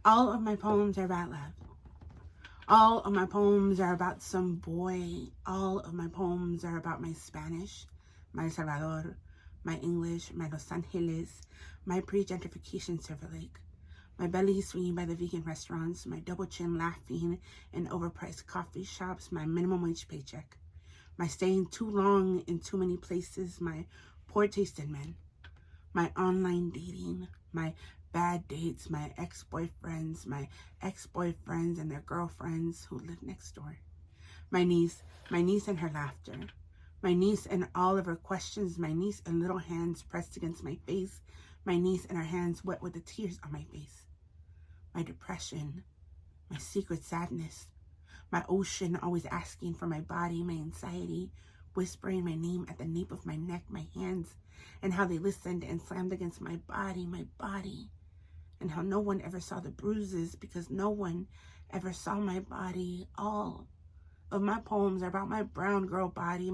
All of my poems are about love. All of my poems are about some boy. All of my poems are about my Spanish, my Salvador, my English, my Los Angeles, my pre-gentrification Silver Lake, my belly swinging by the vegan restaurants, my double chin laughing in overpriced coffee shops, my minimum wage paycheck, my staying too long in too many places, my poor taste in men, my online dating, my bad dates, my ex-boyfriends and their girlfriends who live next door, my niece and her laughter, my niece and all of her questions, my niece and little hands pressed against my face, my niece and her hands wet with the tears on my face, my depression, my secret sadness, my ocean always asking for my body, my anxiety, whispering my name at the nape of my neck, my hands, and how they listened and slammed against my body, and how no one ever saw the bruises because no one ever saw my body. All of my poems are about my brown girl body.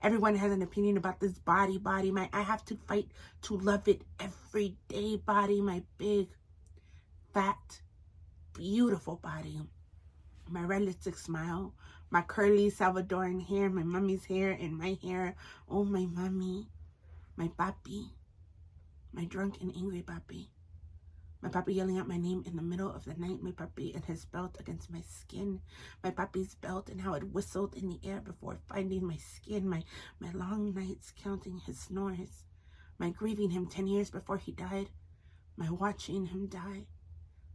Everyone has an opinion about this body, my I have to fight to love it every day body, my big, fat, beautiful body. My red lipstick smile, my curly Salvadoran hair, my mommy's hair and my hair. Oh, my mommy, my papi, my drunk and angry papi. My papi yelling out my name in the middle of the night. My papi and his belt against my skin. My papi's belt and how it whistled in the air before finding my skin. My long nights counting his snores. My grieving him 10 years before he died. My watching him die.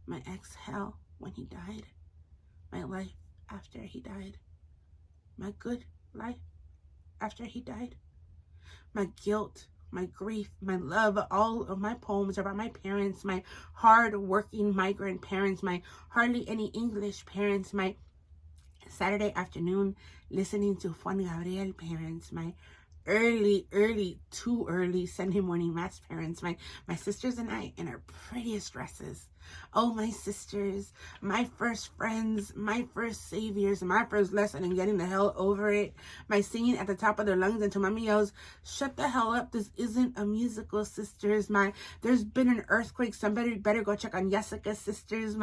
My exhale when he died. My life after he died. My good life after he died. My guilt, my grief, my love. All of my poems are about my parents, my hard-working migrant parents, my hardly any English parents, my Saturday afternoon listening to Juan Gabriel parents, my too early Sunday morning mass parents, my sisters and I in our prettiest dresses. Oh, my sisters, my first friends, my first saviors, my first lesson in getting the hell over it. My singing at the top of their lungs until mommy yells, "Shut the hell up, this isn't a musical, sisters." There's been an earthquake, somebody better go check on Yesika, sisters.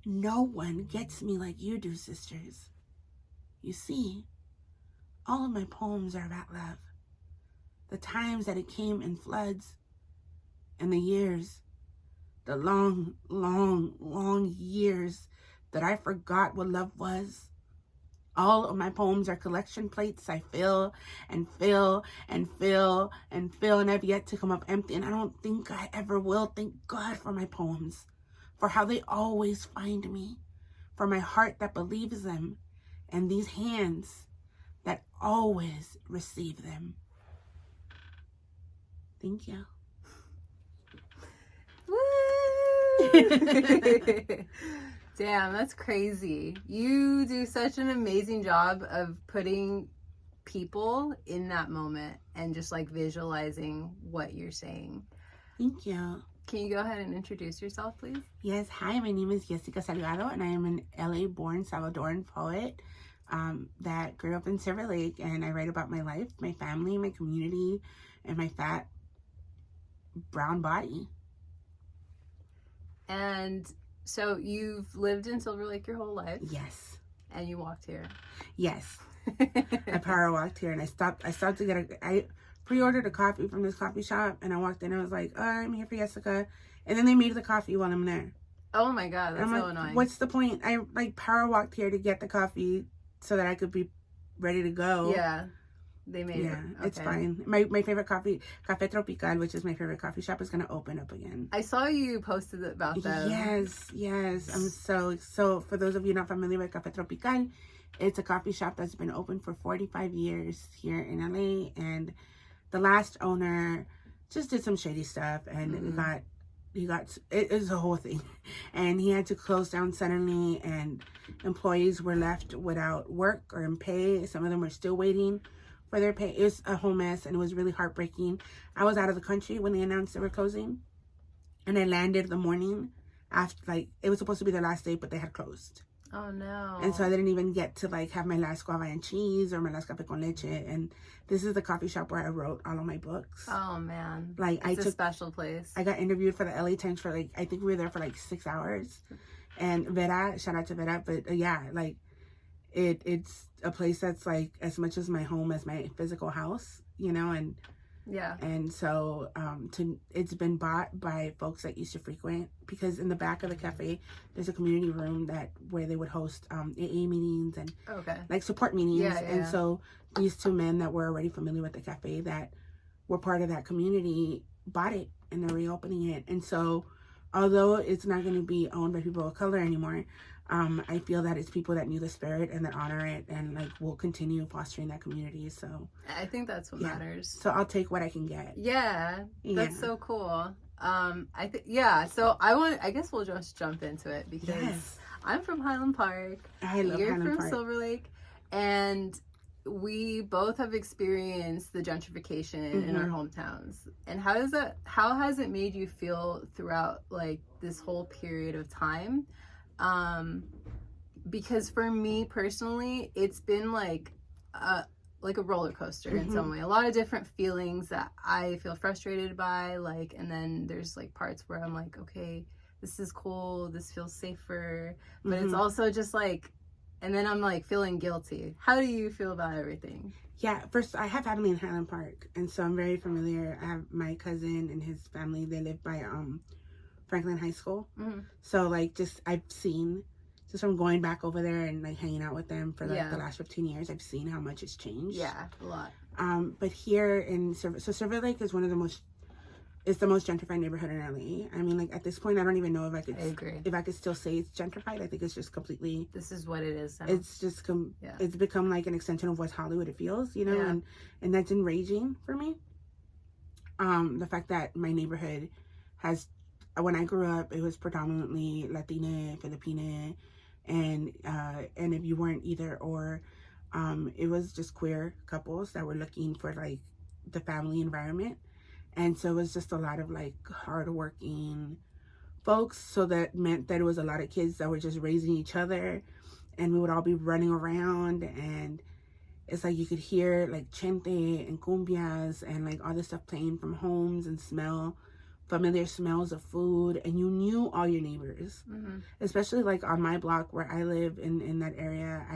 No one gets me like you do, sisters. You see, all of my poems are about love. The times that it came in floods, and the years, the long, long, long years that I forgot what love was. All of my poems are collection plates I fill and fill and fill and fill, and I've yet to come up empty, and I don't think I ever will. Thank God for my poems, for how they always find me, for my heart that believes them, and these hands that always receive them. Thank you. Damn, that's crazy. You do such an amazing job of putting people in that moment and just like visualizing what you're saying. Thank you. Can you go ahead and introduce yourself, please? Yes. Hi, my name is Yesika Salgado, and I am an LA-born Salvadoran poet that grew up in Silver Lake, and I write about my life, my family, my community, and my fat brown body. And so you've lived in Silver Lake your whole life? Yes. And you walked here? Yes. I power walked here, and I stopped to I pre-ordered a coffee from this coffee shop, and I walked in and I was like, "Oh, I'm here for Yesika," and then they made the coffee while I'm there. Oh my God, that's so annoying. What's the point? I power walked here to get the coffee so that I could be ready to go. Yeah. They made it. Yeah, okay. It's fine. My favorite coffee, Café Tropical, which is my favorite coffee shop, is going to open up again. I saw you posted about them. Yes. I'm so for those of you not familiar with Café Tropical, it's a coffee shop that's been open for 45 years here in LA, and the last owner just did some shady stuff, and it was a whole thing, and he had to close down suddenly, and employees were left without work or in pay. Some of them were still waiting for their pay. It was a whole mess, and it was really heartbreaking. I was out of the country when they announced they were closing, and I landed the morning after, it was supposed to be the last day, but they had closed. Oh no. And so I didn't even get to like have my last guava and cheese or my last café con leche. And this is the coffee shop where I wrote all of my books. Oh man. Like it's a special place. I got interviewed for the LA Times for like, I think we were there for like 6 hours. And Vera, shout out to Vera, but yeah, like it's a place that's like as much as my home as my physical house, you know, and yeah. And so it's been bought by folks that used to frequent, because in the back of the cafe there's a community room where they would host AA meetings and like support meetings. And so these two men that were already familiar with the cafe that were part of that community bought it and they're reopening it. And so although it's not going to be owned by people of color anymore, I feel that it's people that knew the spirit and that honor it and like will continue fostering that community. So I think that's what matters. So I'll take what I can get. Yeah, that's so cool. So I guess we'll just jump into it because I'm from Highland Park. I love You're Highland from Park. Silver Lake, and we both have experienced the gentrification in our hometowns. And how has it made you feel throughout like this whole period of time? Because for me personally, it's been like a roller coaster in some way. A lot of different feelings that I feel frustrated by, like, and then there's like parts where I'm like, okay, this is cool, this feels safer, but it's also just like, and then I'm like feeling guilty. How do you feel about everything? Yeah, first, I have family in Highland Park, and so I'm very familiar. I have my cousin and his family, they live by Franklin High School. So like I've seen, just from going back over there and like hanging out with them for like the last 15 years, I've seen how much it's changed. Yeah, a lot. But here in Silver Lake is it's the most gentrified neighborhood in LA. I mean, like at this point, I don't even know if I could still say it's gentrified. I think it's just completely. This is what it is now. It's just it's become like an extension of West Hollywood. It feels, you know, and that's enraging for me. The fact that my neighborhood has, when I grew up, it was predominantly Latina, Filipina, and if you weren't either or, it was just queer couples that were looking for like the family environment. And so it was just a lot of like hardworking folks. So that meant that it was a lot of kids that were just raising each other, and we would all be running around, and it's like you could hear like chente and cumbias and like all this stuff playing from homes, and familiar smells of food, and you knew all your neighbors. Especially like on my block where I live in that area.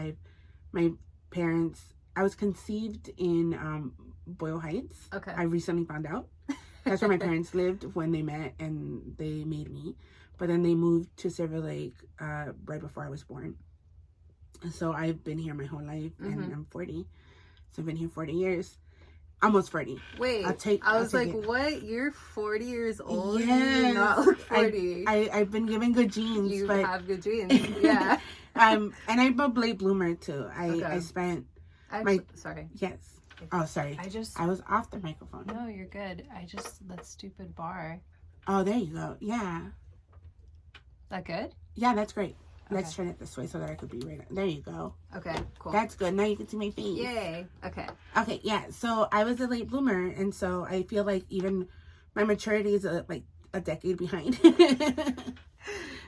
I was conceived in Boyle Heights. Okay. I recently found out. That's where my parents lived when they met and they made me. But then they moved to Silver Lake right before I was born. And so I've been here my whole life, and I'm 40. So I've been here 40 years. Almost 40. Wait, I was like, what? You're 40 years old? Yes. You do not look 40. I've been given good genes. You have good genes, yeah. And I'm a late bloomer too. I spent sorry. Yes. Oh, sorry. I was off the microphone. No, you're good. That stupid bar. Oh, there you go. Yeah. That good? Yeah, that's great. Okay. Let's turn it this way so that I could be right. There you go. Okay, cool. That's good. Now you can see my face. Yay. Okay. Okay, yeah. So I was a late bloomer, and so I feel like even my maturity is like a decade behind.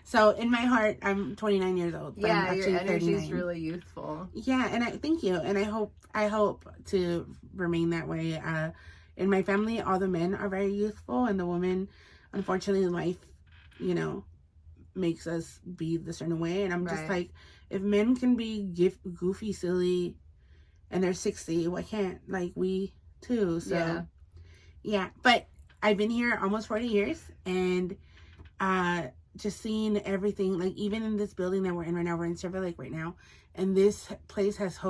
So in my heart, I'm 29 years old. But I'm actually your energy 39. is really youthful. Yeah, and I thank you, and I hope to remain that way. In my family, all the men are very youthful, and the women, unfortunately, life, you know, makes us be the certain way. And I'm just like, if men can be goofy, silly, and they're 60, why can't like we too? So yeah. But I've been here almost 40 years, and just seeing everything, like even in this building that we're in right now, we're in Silver Lake right now, and this place has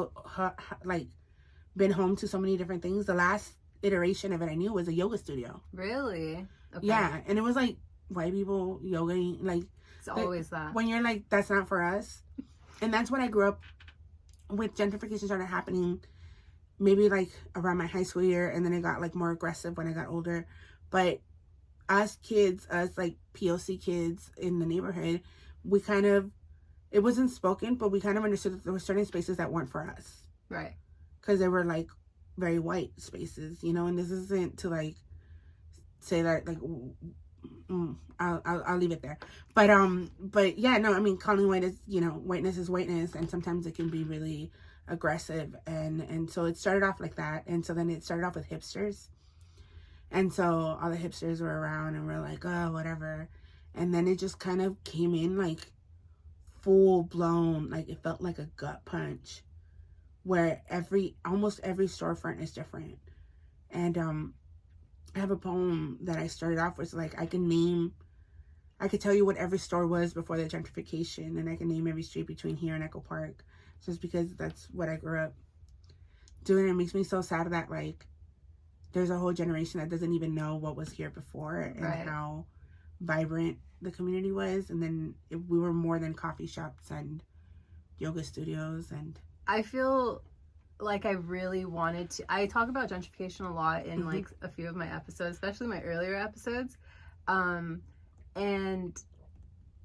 like been home to so many different things. The last iteration of it I knew was a yoga studio. Really? Okay. Yeah, and it was like white people yogaing, like it's always that. When you're like, that's not for us. And that's what I grew up with. Gentrification started happening maybe like around my high school year, and then it got like more aggressive when I got older. But us like POC kids in the neighborhood, we kind of, it wasn't spoken, but we kind of understood that there were certain spaces that weren't for us. Right. Because they were like very white spaces, you know, and this isn't to like say that like I'll leave it there. But yeah, no, I mean, calling whiteness is whiteness, and sometimes it can be really aggressive, and so it started off like that, and so then it started off with hipsters, and so all the hipsters were around, and we're like, oh, whatever, and then it just kind of came in like full blown, like it felt like a gut punch, where almost every storefront is different, and I have a poem that I started off with, like I could tell you what every store was before the gentrification, and I can name every street between here and Echo Park, just because that's what I grew up doing. It makes me so sad that like there's a whole generation that doesn't even know what was here before and how vibrant the community was, and then we were more than coffee shops and yoga studios. And I feel like I really wanted to. I talk about gentrification a lot in like a few of my episodes, especially my earlier episodes. And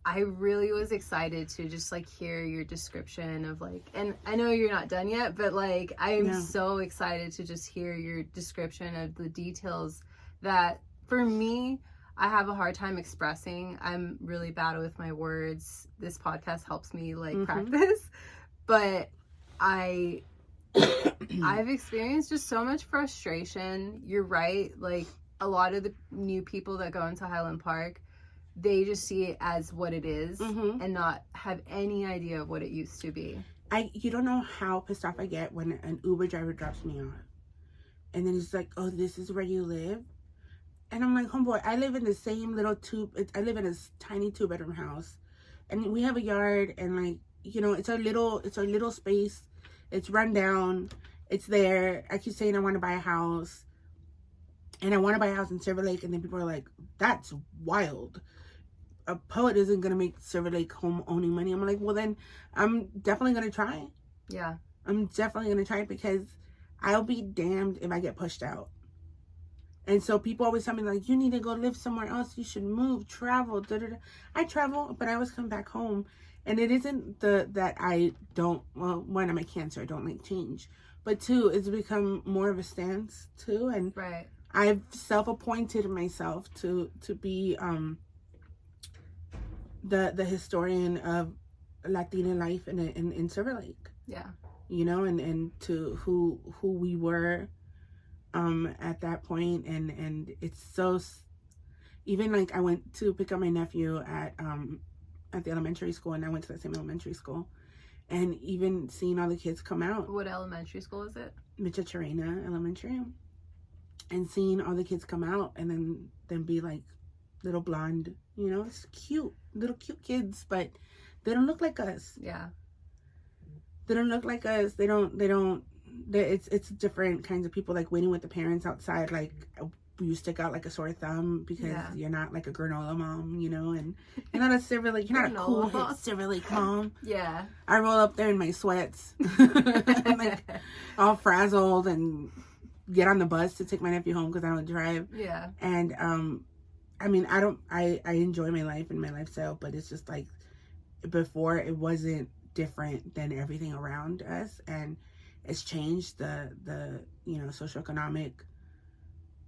I really was excited to just like hear your description of like, and I know you're not done yet, but like I am so excited to just hear your description of the details that for me, I have a hard time expressing. I'm really bad with my words. This podcast helps me like practice, but I've experienced just so much frustration. You're right. Like a lot of the new people that go into Highland Park, they just see it as what it is and not have any idea of what it used to be. You don't know how pissed off I get when an Uber driver drops me off. And then he's like, oh, this is where you live? And I'm like, homeboy, I live in the same little I live in a tiny 2-bedroom house. And we have a yard, and like, you know, it's our little space. It's run down. It's there. I keep saying I want to buy a house. And I want to buy a house in Silver Lake. And then people are like, that's wild. A poet isn't going to make Silver Lake home owning money. I'm like, well, then I'm definitely going to try. Yeah. I'm definitely going to try, because I'll be damned if I get pushed out. And so people always tell me, like, you need to go live somewhere else. You should move, travel. I travel, but I always come back home. And it isn't that I don't, well, one, I'm a Cancer. I don't like change. But two, it's become more of a stance, too. And I've self-appointed myself to be the historian of Latina life in Silver Lake. Yeah. You know, and to who we were at that point, and it's so, even like I went to pick up my nephew at the elementary school, and I went to the same elementary school, and even seeing all the kids come out. What elementary school is it? Michacharena Elementary. And seeing all the kids come out, and then be like little blonde, you know, it's cute, little cute kids, but they don't look like us. Yeah. They don't look like us. It's different kinds of people, like waiting with the parents outside, like you stick out like a sore thumb because you're not like a granola mom, you know, and you're not a Silver Lake, you're not a cool hip Silver Lake mom. Yeah. I roll up there in my sweats, like all frazzled, and get on the bus to take my nephew home because I don't drive. Yeah. And I mean, I enjoy my life and my lifestyle, but it's just like before it wasn't different than everything around us, and it's changed. The you know, socioeconomic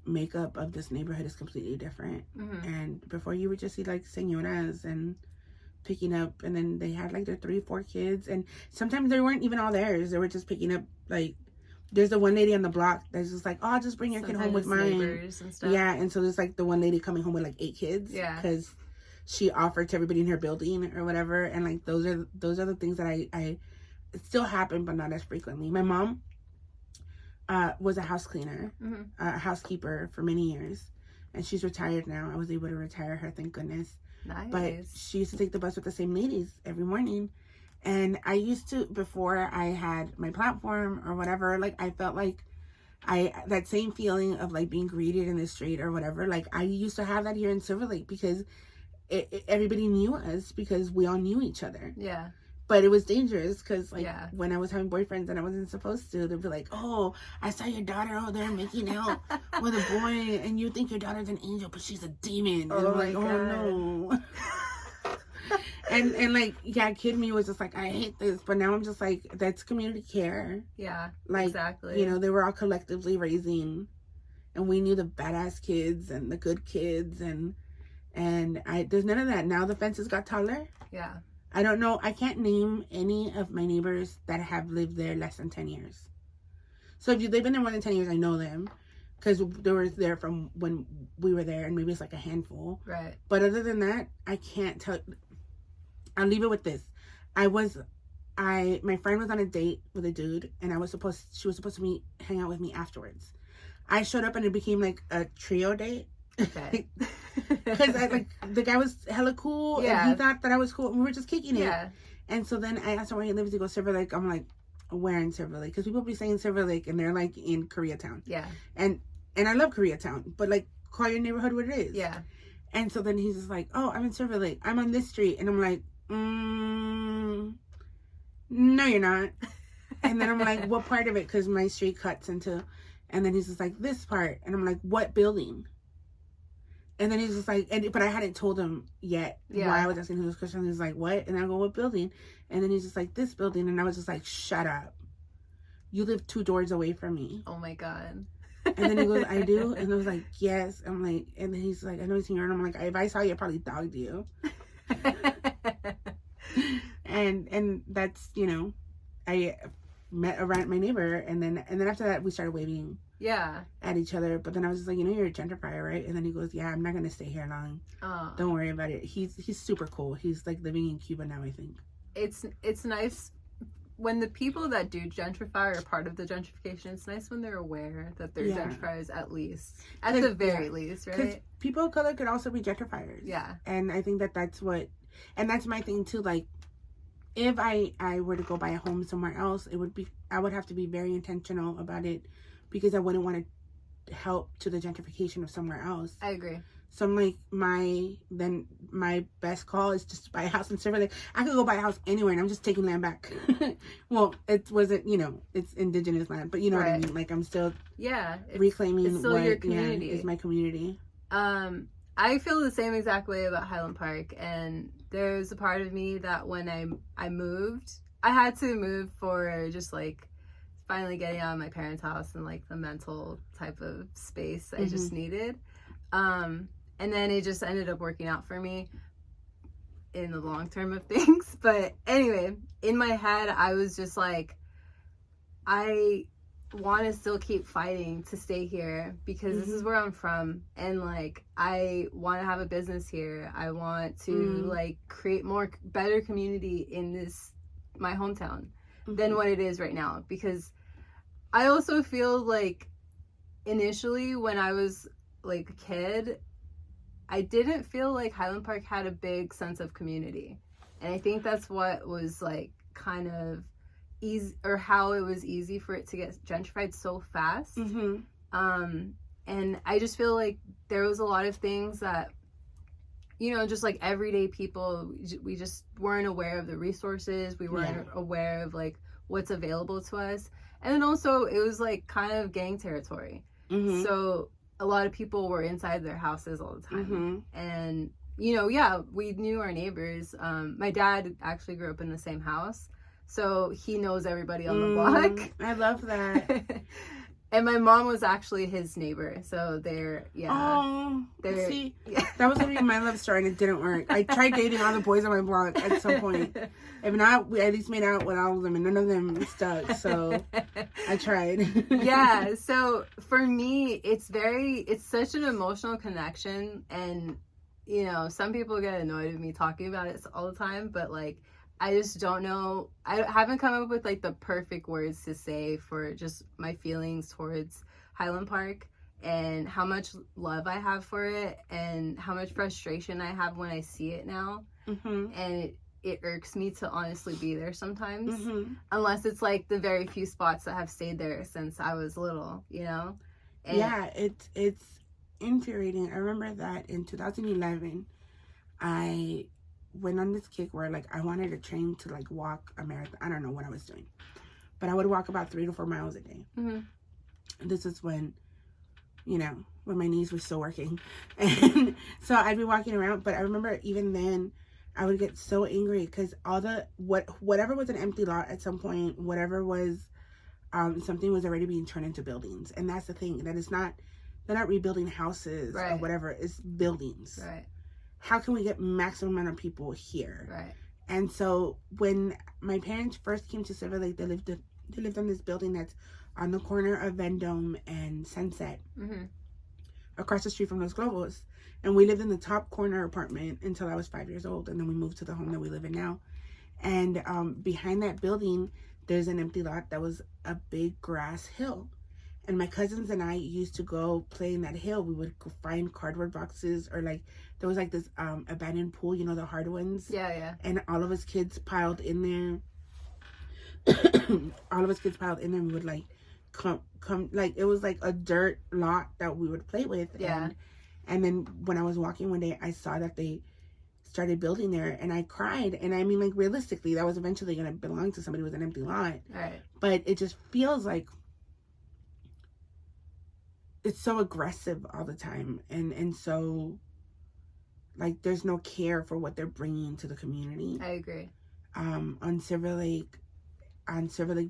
makeup of this neighborhood is completely different. And before, you would just see like señoras and picking up, and then they had like their 3-4 kids, and sometimes they weren't even all theirs. They were just picking up, like, there's the one lady on the block that's just like, oh, I'll just bring your kid home with mine. And stuff. Yeah, and so there's like the one lady coming home with like 8 kids. Yeah. Because she offered to everybody in her building or whatever. And like those are the things that I it still happen, but not as frequently. My mom was a house cleaner, a housekeeper for many years. And she's retired now. I was able to retire her, thank goodness. Nice. But she used to take the bus with the same ladies every morning. And I used to, before I had my platform or whatever, like I felt like that same feeling of like being greeted in the street or whatever, like I used to have that here in Silver Lake, because everybody knew us, because we all knew each other. Yeah. But it was dangerous, because like when I was having boyfriends and I wasn't supposed to, they'd be like, oh, I saw your daughter over there making out with a boy, and you think your daughter's an angel, but she's a demon. And I'm like, oh no. And like, yeah, kid me was just like, I hate this. But now I'm just like, that's community care. Yeah, like, exactly. You know, they were all collectively raising, and we knew the badass kids and the good kids, and And there's none of that. Now the fences got taller. Yeah. I don't know. I can't name any of my neighbors that have lived there less than 10 years. So if they've been there more than 10 years, I know them. Because they were there from when we were there. And maybe it's like a handful. Right. But other than that, I can't tell. I'll leave it with this. My friend was on a date with a dude. And she was supposed to hang out with me afterwards. I showed up and it became like a trio date. Okay. Because the guy was hella cool, and he thought that I was cool, and we were just kicking it. Yeah. And so then I asked him where he lives. He goes, Silver Lake. I'm like, where in Silver Lake? Because people be saying Silver Lake, and they're like in Koreatown. Yeah. And I love Koreatown, but like, call your neighborhood what it is. Yeah. And so then he's just like, oh, I'm in Silver Lake. I'm on this street, and I'm like, no, you're not. And then I'm like, what part of it? Because my street cuts into, and then he's just like, this part, and I'm like, what building? And then he's just like, but I hadn't told him yet why I was asking him those questions. He's like, what? And I go, what building? And then he's just like, this building. And I was just like, shut up. You live 2 doors away from me. Oh my God. And then he goes, I do? And I was like, yes. I'm like, and then he's like, I know he's here. And I'm like, if I saw you, I probably dogged you. and that's, I met around my neighbor. And then after that, we started waving. Yeah. At each other. But then I was just like, you're a gentrifier, right? And then he goes, yeah, I'm not going to stay here long. Oh. Don't worry about it. He's super cool. He's like living in Cuba now, I think. It's nice when the people that do gentrify are part of the gentrification. It's nice when they're aware that they're gentrifiers at the very least, right? Because people of color could also be gentrifiers. Yeah. And I think that's my thing too. Like, if I were to go buy a home somewhere else, I would have to be very intentional about it. Because I wouldn't want to help to the gentrification of somewhere else. I agree. So I'm like, my best call is just to buy a house in Silver Lake. I could go buy a house anywhere, and I'm just taking land back. Well, it wasn't, it's indigenous land, but you know what I mean. Like, I'm still reclaiming it's still your community. Is my community. I feel the same exact way about Highland Park, and there's a part of me that when I moved, I had to move for just like finally getting out of my parents' house and like the mental type of space I just needed. And then it just ended up working out for me in the long term of things. But anyway, in my head, I was just like, I want to still keep fighting to stay here because this is where I'm from. And like, I want to have a business here. I want to like create better community in my hometown than what it is right now, because I also feel like initially when I was like a kid, I didn't feel like Highland Park had a big sense of community, and I think that's what was like kind of easy, or how it was easy for it to get gentrified so fast. And I just feel like there was a lot of things that, just like everyday people, we just weren't aware of the resources. We weren't aware of like what's available to us. And then also it was like kind of gang territory. So a lot of people were inside their houses all the time. And, we knew our neighbors. My dad actually grew up in the same house, so he knows everybody on the block. I love that. And my mom was actually his neighbor, so they're see, that was gonna be my love story, and it didn't work. I tried dating all the boys on my block at some point. If not, we at least made out with all of them, and none of them stuck. So I tried. Yeah. So for me, it's such an emotional connection, and some people get annoyed with me talking about it all the time, but like, I just don't know. I haven't come up with like the perfect words to say for just my feelings towards Highland Park and how much love I have for it and how much frustration I have when I see it now. And it irks me to honestly be there sometimes, unless it's like the very few spots that have stayed there since I was little, And yeah, it's infuriating. I remember that in 2011, I went on this kick where like I wanted to train to like walk a marathon. I don't know what I was doing, but I would walk about 3 to 4 miles a day. And this is when my knees were still working, and so I'd be walking around. But I remember even then I would get so angry because all whatever was an empty lot at some point, whatever was something was already being turned into buildings. And that's the thing, that they're not rebuilding houses or whatever, it's buildings. how can we get maximum amount of people here? Right. And so when my parents first came to Silver Lake, they lived in this building that's on the corner of Vendome and Sunset, across the street from Los Globos. And we lived in the top corner apartment until I was 5 years old, and then we moved to the home that we live in now. And behind that building, there's an empty lot that was a big grass hill. And my cousins and I used to go play in that hill. We would find cardboard boxes, or like there was like this abandoned pool, you know, the hard ones. Yeah. And all of us kids piled in there. All of us kids piled in there, and we would like come like it was like a dirt lot that we would play with. Yeah. And then when I was walking one day, I saw that they started building there, and I cried. And I mean, like, realistically, that was eventually going to belong to somebody with an empty lot. Right. But it just feels like it's so aggressive all the time, and so like there's no care for what they're bringing to the community. I agree. On Silver Lake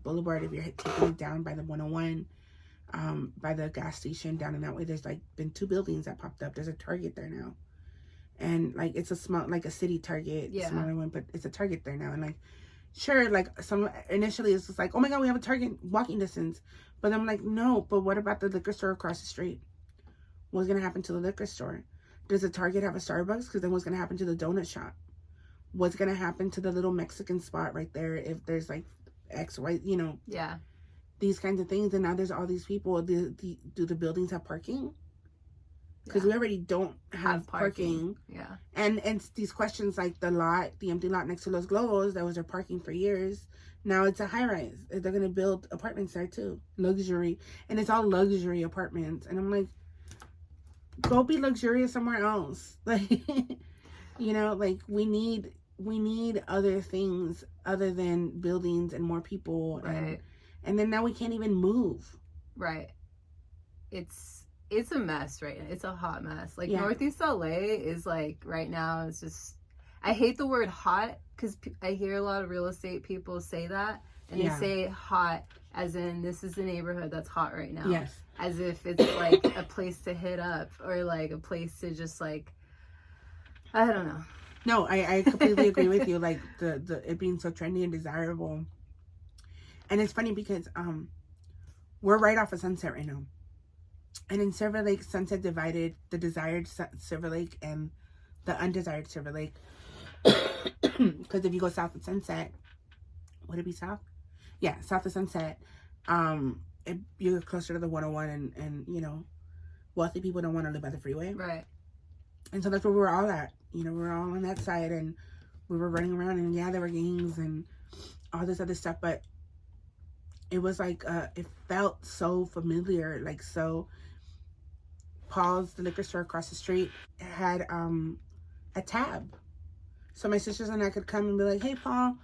Boulevard, if you're taking it down by the 101, by the gas station down in that way, there's like been 2 buildings that popped up. There's a Target there now, and like it's a small, like a city Target, smaller one, but it's a Target there now. And like, sure, like some initially it's just like, oh my god, we have a Target walking distance. But I'm like, no, but what about the liquor store across the street? What's going to happen to the liquor store? Does the Target have a Starbucks? Because then what's going to happen to the donut shop? What's going to happen to the little Mexican spot right there if there's like X, Y, you know? Yeah. These kinds of things. And now there's all these people. Do the buildings have parking? Because we already don't have parking. Yeah. And it's these questions like the empty lot next to Los Globos, that was their parking for years. Now it's a high rise. They're going to build apartments there too. Luxury. And it's all luxury apartments. And I'm like, go be luxurious somewhere else. Like, you know, like we need other things other than buildings and more people. Right. And then now we can't even move. Right. It's a mess right now. It's a hot mess. Like Northeast LA is like right now, it's just, I hate the word hot because I hear a lot of real estate people say that, and they say hot as in this is the neighborhood that's hot right now. Yes. As if it's like a place to hit up or like a place to just like, I don't know. No, I completely agree with you. Like the it being so trendy and desirable. And it's funny because we're right off of Sunset right now. And in Silver Lake, Sunset divided the desired Silver Lake and the undesired Silver Lake. Because if you go south of Sunset, would it be south? Yeah, south of Sunset, you're closer to the 101, and you know, wealthy people don't want to live by the freeway. Right. And so that's where we're all at. You know, we're all on that side, and we were running around, and there were gangs and all this other stuff, but it was like, it felt so familiar, like so. Paul's, the liquor store across the street, had a tab. So my sisters and I could come and be like, hey, Paul.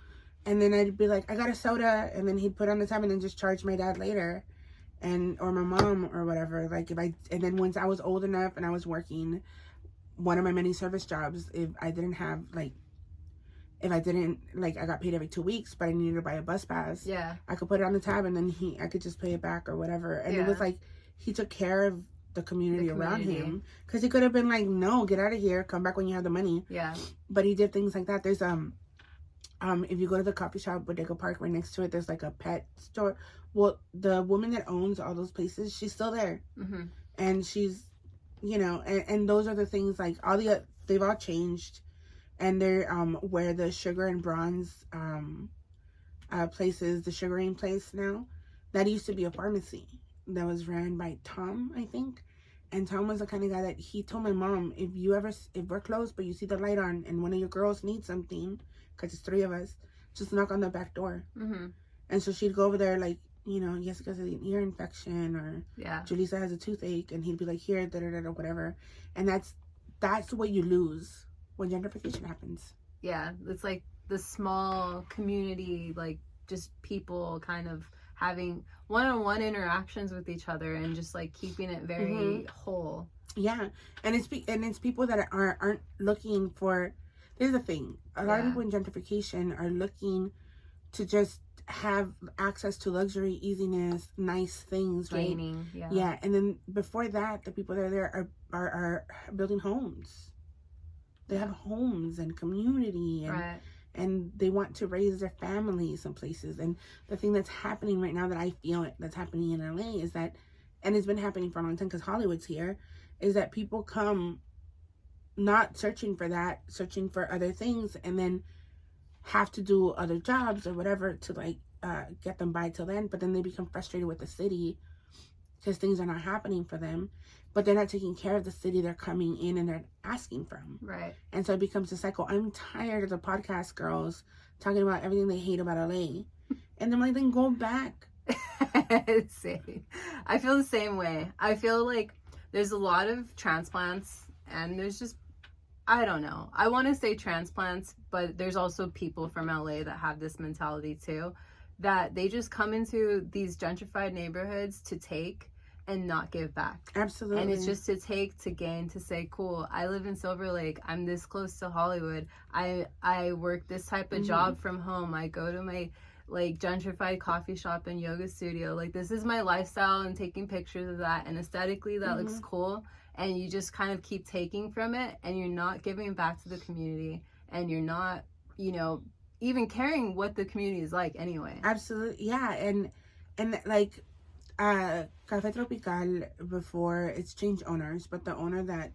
And then I'd be like, I got a soda. And then he'd put on the tab and then just charge my dad later. Or my mom or whatever. Like and then once I was old enough and I was working one of my many service jobs, I got paid every 2 weeks, but I needed to buy a bus pass. Yeah. I could put it on the tab and then I could just pay it back or whatever. And it was like, he took care of the community around him, because he could have been like, no, get out of here, come back when you have the money. Yeah. But he did things like that. There's if you go to the coffee shop Bodega Park, right next to it, there's like a pet store. Well, the woman that owns all those places, she's still there. Mm-hmm. And she's, you know, and those are the things, like they've all changed. And they're where the Sugar and Bronze place is, the sugaring place now, that used to be a pharmacy that was ran by Tom, I think. And Tom was the kind of guy that he told my mom, if we're close but you see the light on and one of your girls needs something, because it's 3 of us, just knock on the back door. Mm-hmm. And so she'd go over there, like, you know, Yesika has an ear infection, or Julissa has a toothache, and he'd be like, here, whatever. And that's what you lose when gentrification happens. Yeah, it's like the small community, like just people kind of having one-on-one interactions with each other and just like keeping it very whole. Yeah, and it's people that aren't looking for. Here's the thing: a lot of people in gentrification are looking to just have access to luxury, easiness, nice things, right? Gaining, yeah. And then before that, the people that are there are building homes. They have homes and community, and Right. and they want to raise their families some places. And the thing that's happening right now that I feel that's happening in LA is that, and it's been happening for a long time because Hollywood's here, is that people come not searching for that, searching for other things, and then have to do other jobs or whatever to like get them by till then. But then they become frustrated with the city because things are not happening for them, but they're not taking care of the city they're coming in and they're asking from. Right. And so it becomes a cycle. I'm tired of the podcast girls talking about everything they hate about LA. And I'm like, then go back. Same. I feel the same way. I feel like there's a lot of transplants, and there's just, I don't know. I want to say transplants, but there's also people from LA that have this mentality too, that they just come into these gentrified neighborhoods to take and not give back. Absolutely. And it's just to take, to gain, to say, cool, I live in Silver Lake. I'm this close to Hollywood. I work this type of job from home. I go to my like gentrified coffee shop and yoga studio. Like, this is my lifestyle, and taking pictures of that, and aesthetically that looks cool. And you just kind of keep taking from it, and you're not giving back to the community, and you're not, you know, even caring what the community is like anyway. Absolutely. Yeah. And like Café Tropical, before it's changed owners, but the owner that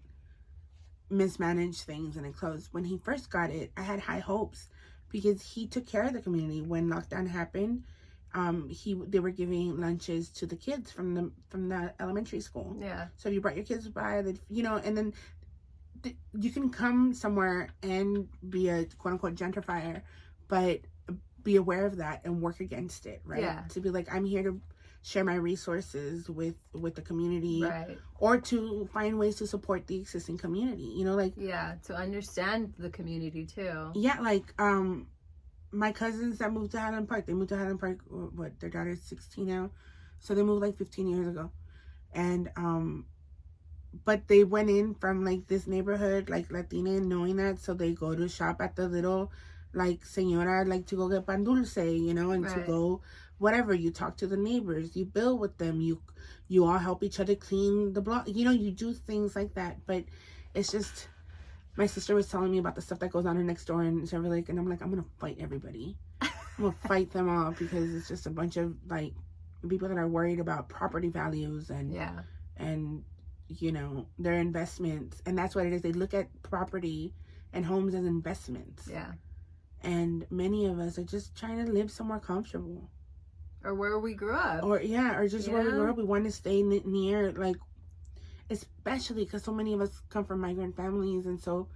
mismanaged things and it closed, when he first got it, I had high hopes because he took care of the community. When lockdown happened, they were giving lunches to the kids from the elementary school. Yeah. So if you brought your kids by, you know, and then you can come somewhere and be a quote unquote gentrifier, but be aware of that and work against it, right? Yeah. To be like, I'm here to share my resources with the community, Right. or to find ways to support the existing community, you know, like, Yeah, to understand the community too. yeah, like my cousins that moved to Highland Park, they moved to Highland Park, what, their daughter's 16 now, so they moved like 15 years ago, and but they went in from like this neighborhood, like Latina, knowing that, so they go to shop at the little like señora, like to go get pan dulce, you know, and to go whatever. You talk to the neighbors, you build with them, you all help each other clean the block, you know, you do things like that. But it's just, my sister was telling me about the stuff that goes on in next door in Silver Lake, and I'm like, I'm gonna fight everybody. I'm gonna fight them all, because it's just a bunch of like people that are worried about property values and you know, their investments. And that's what it is. They look at property and homes as investments. Yeah. And many of us are just trying to live somewhere comfortable. Or where we grew up. Or just where we grew up. We want to stay near, like, especially because so many of us come from migrant families. And so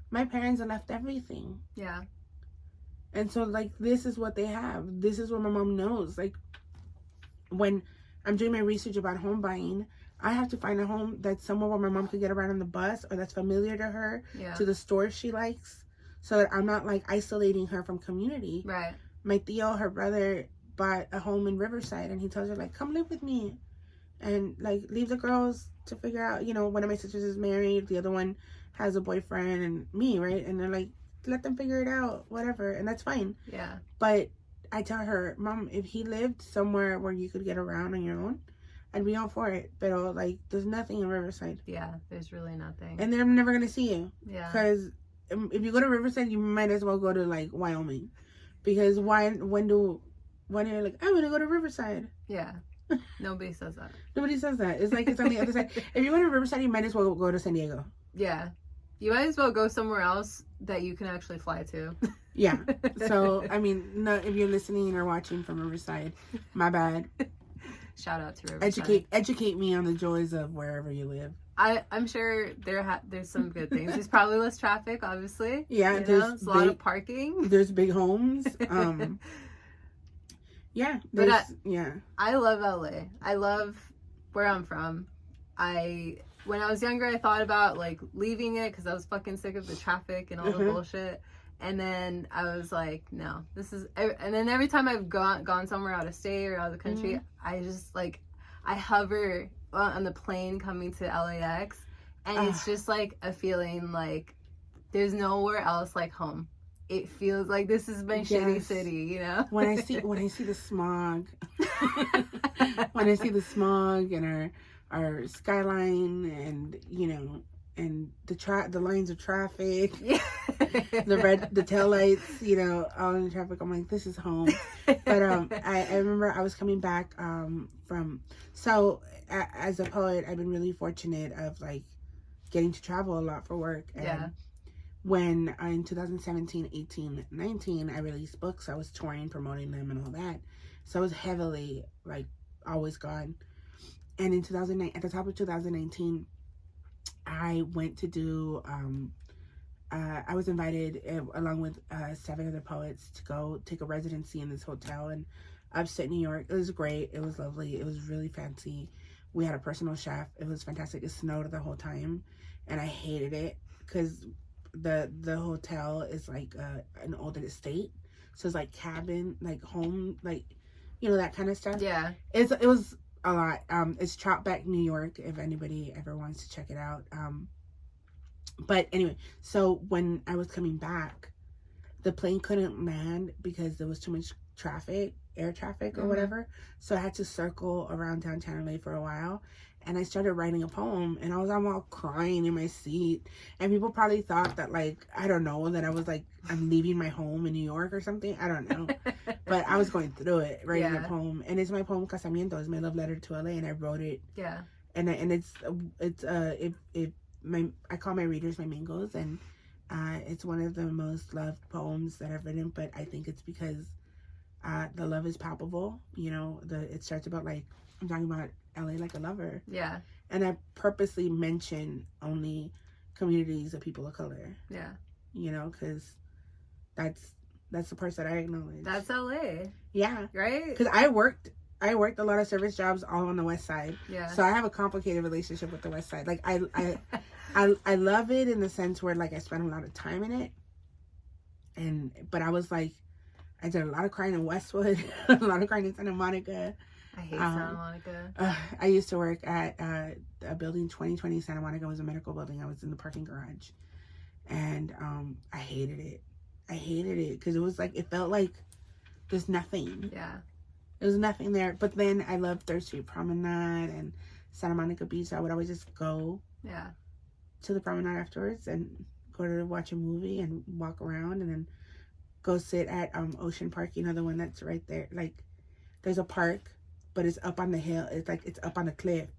my parents have left everything. Yeah. And so, like, this is what they have. This is what my mom knows. Like, when I'm doing my research about home buying, I have to find a home that's somewhere where my mom could get around on the bus, or that's familiar to her, to the stores she likes, so that I'm not like isolating her from community. Right. My Theo, her brother, bought a home in Riverside, and he tells her, like, come live with me, and like leave the girls to figure out, you know, one of my sisters is married, the other one has a boyfriend, and me, right? And they're like, let them figure it out, whatever, and that's fine. Yeah. But I tell her, Mom, if he lived somewhere where you could get around on your own, I'd be all for it. But like, there's nothing in Riverside. Yeah, there's really nothing. And then I'm never gonna see you. Yeah. Because if you go to Riverside, you might as well go to like Wyoming, because when you're like, I'm gonna go to Riverside. Yeah. Nobody says that. Nobody says that. It's like it's on the other side. If you go to Riverside, you might as well go to San Diego. Yeah. You might as well go somewhere else that you can actually fly to. Yeah. So, I mean, no, if you're listening or watching from Riverside, my bad. Shout out to Riverside. Educate me on the joys of wherever you live. I'm sure there's some good things. There's probably less traffic, obviously. Yeah, there's a lot of parking. There's big homes. Yeah. But yeah. I love LA. I love where I'm from. When I was younger, I thought about like leaving it because I was fucking sick of the traffic and all the bullshit. And then I was like, no, this is. And then every time I've gone somewhere out of state or out of the country, I just like, I hover on the plane coming to LAX, and it's just like a feeling like there's nowhere else like home. It feels like this is my shitty city, you know. When I see the smog, when I see the smog and our skyline, and you know, the lines of traffic, Yeah. the taillights, you know, all in the traffic. I'm like, this is home. But I remember I was coming back as a poet, I've been really fortunate of like getting to travel a lot for work. And Yeah. when in 2017, 18, 19, I released books, I was touring, promoting them and all that. So I was heavily like always gone. And in 2009, at the top of 2019, I went to do, I was invited along with 7 other poets to go take a residency in this hotel in upstate New York. It was great. It was lovely. It was really fancy. We had a personal chef. It was fantastic. It snowed the whole time, and I hated it because the hotel is like an older estate, so it's like cabin, like home, like, you know, that kind of stuff. Yeah. It was a lot. It's Troutbeck, New York, if anybody ever wants to check it out. But anyway, so when I was coming back, the plane couldn't land because there was too much traffic, air traffic or whatever. So I had to circle around downtown LA for a while. And I started writing a poem, and I'm all crying in my seat. And people probably thought that, like, I don't know, that I was like, I'm leaving my home in New York or something. I don't know. But I was going through it, writing a poem. And it's my poem, Casamiento. It's my love letter to LA, and I wrote it. Yeah. And I call my readers my mingos, and it's one of the most loved poems that I've written. But I think it's because the love is palpable. You know, it starts about, like, I'm talking about LA like a lover. Yeah. And I purposely mention only communities of people of color. Yeah. You know, because that's the parts that I acknowledge. That's LA. Yeah. Right? Because I worked a lot of service jobs all on the West Side. Yeah. So I have a complicated relationship with the West Side. Like, I love it in the sense where, like, I spent a lot of time in it. But I was like, I did a lot of crying in Westwood, a lot of crying in Santa Monica. I hate Santa Monica. I used to work at a building, 2020 Santa Monica. It was a medical building. I was in the parking garage. And I hated it. I hated it because it was like, it felt like there's nothing. Yeah. There was nothing there. But then I loved Third Street Promenade and Santa Monica Beach. So I would always just go to the promenade afterwards and go to watch a movie and walk around and then go sit at Ocean Park. You know, the one that's right there. Like, there's a park, but it's up on the hill. It's like it's up on a cliff,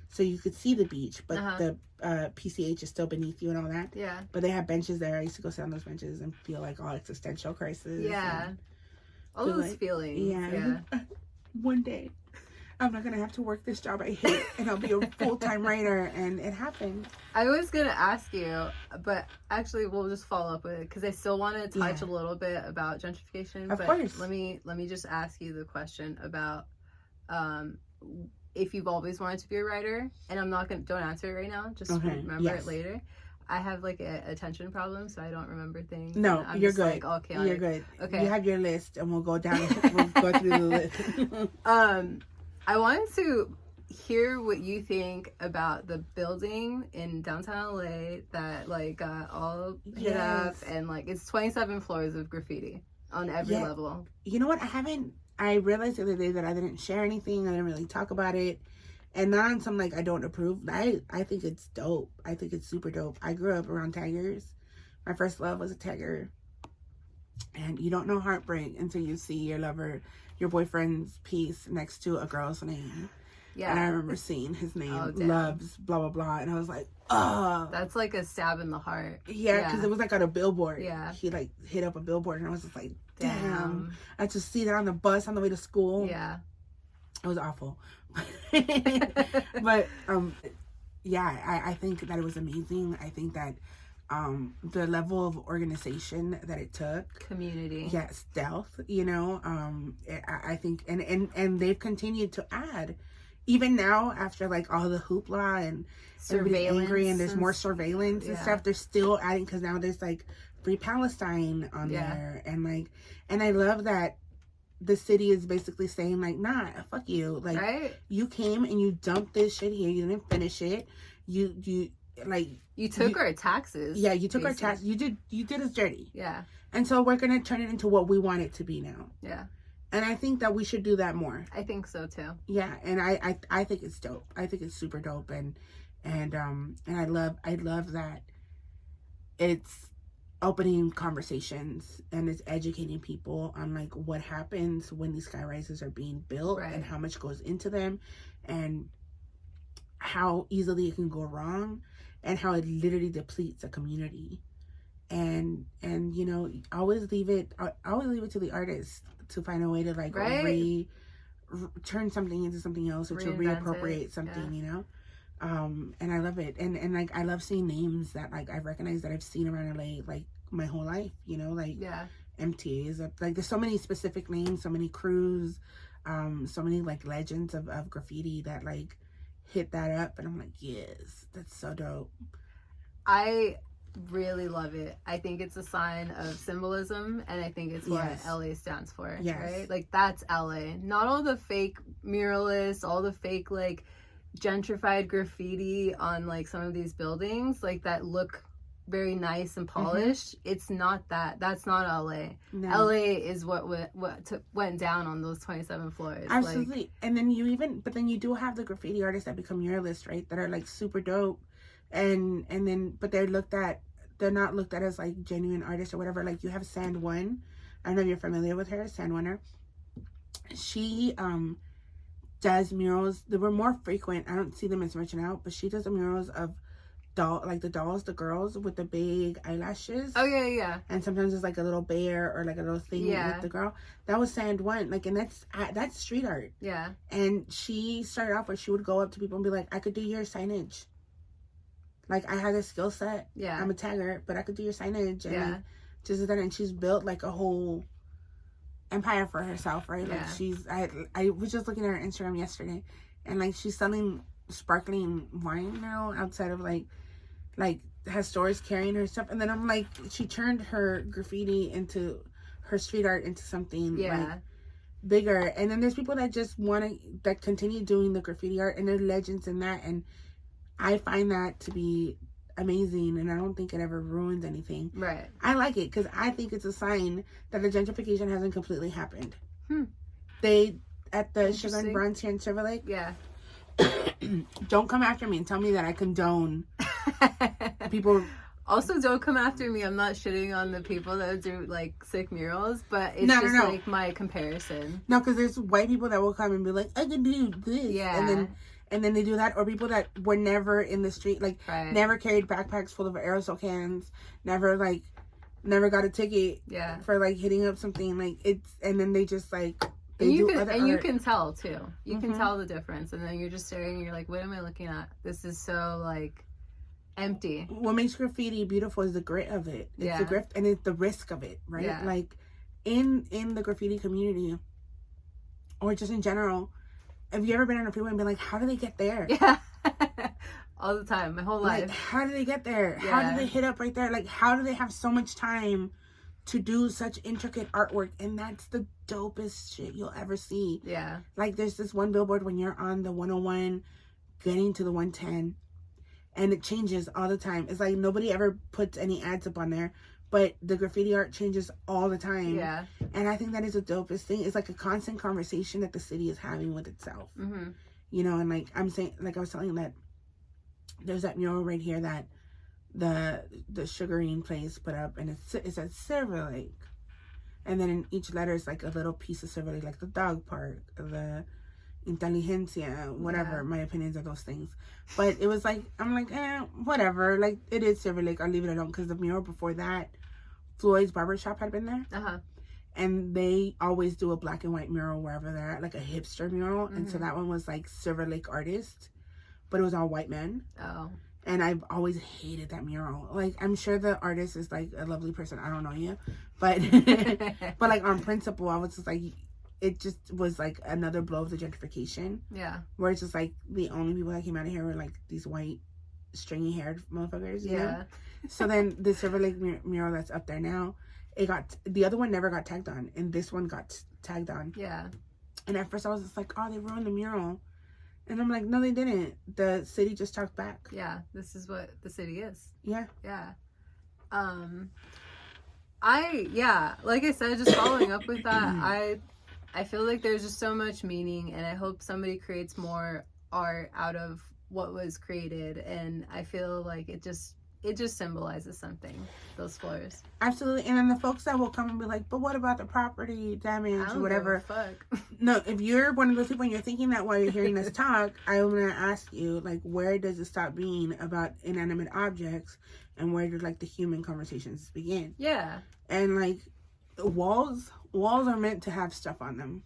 so you could see the beach, but the PCH is still beneath you and all that. Yeah. But they have benches there. I used to go sit on those benches and feel like all existential crisis. Yeah. All those like, feelings. Yeah. One day, I'm not gonna have to work this job I hate, and I'll be a full-time writer, and it happened. I was gonna ask you, but actually we'll just follow up with it because I still want to touch a little bit about gentrification. Of course. Let me just ask you the question about if you've always wanted to be a writer, and don't answer it right now, just remember it later. I have like a attention problem, so I don't remember things. No, you're good. Like, okay, you're good. Okay, you have your list, and we'll go down. We'll go through the list. I wanted to hear what you think about the building in downtown LA that like got all hit up, and like it's 27 floors of graffiti on every level. You know what? I realized the other day that I didn't share anything. I didn't really talk about it. And not on some, like, I don't approve. I think it's dope. I think it's super dope. I grew up around taggers. My first love was a tagger. And you don't know heartbreak until you see your boyfriend's piece next to a girl's name. Yeah. And I remember seeing his name, Loves, blah, blah, blah. And I was like, oh. That's like a stab in the heart. Yeah, because it was like on a billboard. Yeah. He, like, hit up a billboard. And I was just like, damn. I had to see that on the bus on the way to school. Yeah. It was awful. But I think that it was amazing. I think that the level of organization that it took, community, stealth, you know, I think and they've continued to add even now after like all the hoopla and everybody's angry and there's more surveillance and stuff. They're still adding because now there's like Free Palestine on there, and I love that the city is basically saying like, nah, fuck you. Like, you came and you dumped this shit here. You didn't finish it. You took our taxes. Yeah, you took our taxes. You did us dirty. Yeah. And so we're gonna turn it into what we want it to be now. Yeah. And I think that we should do that more. I think so too. Yeah, and I think it's dope. I think it's super dope, and And I love that it's opening conversations and it's educating people on like what happens when these sky rises are being built, Right. and how much goes into them, and how easily it can go wrong, and how it literally depletes a community. And you know, always leave it to the artist to find a way to like Right. turn something into something else, or to reappropriate something, you know. And I love it, and like I love seeing names that like I've recognized, that I've seen around LA like my whole life, you know, like MTAs, like there's so many specific names, so many crews, so many like legends of graffiti that like hit that up, and I'm like, yes, that's so dope. I really love it. I think it's a sign of symbolism, and I think it's what LA stands for. Right? Like that's LA. Not all the fake muralists, all the fake like gentrified graffiti on like some of these buildings like that look very nice and polished. It's not that. That's not LA. No. LA is what went down on those 27 floors. Absolutely. Like, and then you do have the graffiti artists that become muralists, right? That are like super dope, and then but they're not looked at as like genuine artists or whatever. Like you have Sand One. I don't know if you're familiar with her, Sand Oneer. She does murals. They were more frequent. I don't see them as much now, but she does the murals of the girls with the big eyelashes. Oh yeah. And sometimes it's like a little bear or like a little thing with the girl. That was Sand One. Like, and that's street art. Yeah. And she started off where she would go up to people and be like, I could do your signage. Like I had a skill set. Yeah. I'm a tagger, but I could do your signage. And like, just that, and she's built like a whole empire for herself, right? Like I was just looking at her Instagram yesterday, and like she's selling sparkling wine now outside of like has stores carrying her stuff. And then I'm like, she turned her graffiti into her street art into something like bigger. And then there's people that just that continue doing the graffiti art, and they're legends in that, and I find that to be amazing, and I don't think it ever ruins anything. Right. I like it because I think it's a sign that the gentrification hasn't completely happened. They at the Sugar and Bronze here in Silver Lake. Yeah. Don't come after me and tell me that I condone people. Also, don't come after me. I'm not shitting on the people that do like sick murals, but it's like my comparison. No, because there's white people that will come and be like, I can do this. Yeah. And then they do that, or people that were never in the street, like never carried backpacks full of aerosol cans, never got a ticket for like hitting up something, like it's, and then they just like you can tell too. You can tell the difference, and then you're just staring and you're like, what am I looking at? This is so like empty. What makes graffiti beautiful is the grit of it. It's the grit, and it's the risk of it, right? Yeah. Like in the graffiti community, or just in general. Have you ever been on a freeway and been like, how do they get there? Yeah. All the time. My whole life. Like, how do they get there? Yeah. How do they hit up right there? Like, how do they have so much time to do such intricate artwork? And that's the dopest shit you'll ever see. Yeah. Like, there's this one billboard when you're on the 101 getting to the 110, and it changes all the time. It's like nobody ever puts any ads up on there, but the graffiti art changes all the time. Yeah. And I think that is the dopest thing. It's like a constant conversation that the city is having with itself. You know, and like I'm saying, like I was telling you that there's that mural right here that the sugaring place put up, and it's at Silver Lake. And then in each letter is like a little piece of Silver Lake, like the dog park, the inteligencia, whatever. My opinions of those things. But it was like, I'm like, whatever. Like, it is Silver Lake. I'll leave it alone, because the mural before that, Floyd's Barbershop had been there. And they always do a black and white mural wherever they're at, like a hipster mural. And so that one was like Silver Lake artist, but it was all white men. Oh. And I've always hated that mural. Like, I'm sure the artist is like a lovely person. I don't know you, but but like on principle, I was just like, it just was like another blow of the gentrification. Yeah. Where it's just like the only people that came out of here were like these white stringy haired motherfuckers. You know? So then the Silver Lake mural that's up there now, the other one never got tagged on, and this one got tagged on. Yeah. And at first I was just like, oh, they ruined the mural. And I'm like, no, they didn't. The city just talked back. Yeah, this is what the city is. Yeah. Yeah. Like I said, just following up with that, I feel like there's just so much meaning, and I hope somebody creates more art out of what was created, and I feel like it just symbolizes something, those floors. Absolutely. And then the folks that will come and be like, but what about the property damage or whatever? Fuck. No, if you're one of those people and you're thinking that while you're hearing us talk, I want to ask you, like, where does it stop being about inanimate objects and where do, like, the human conversations begin? Yeah. And, like, walls are meant to have stuff on them.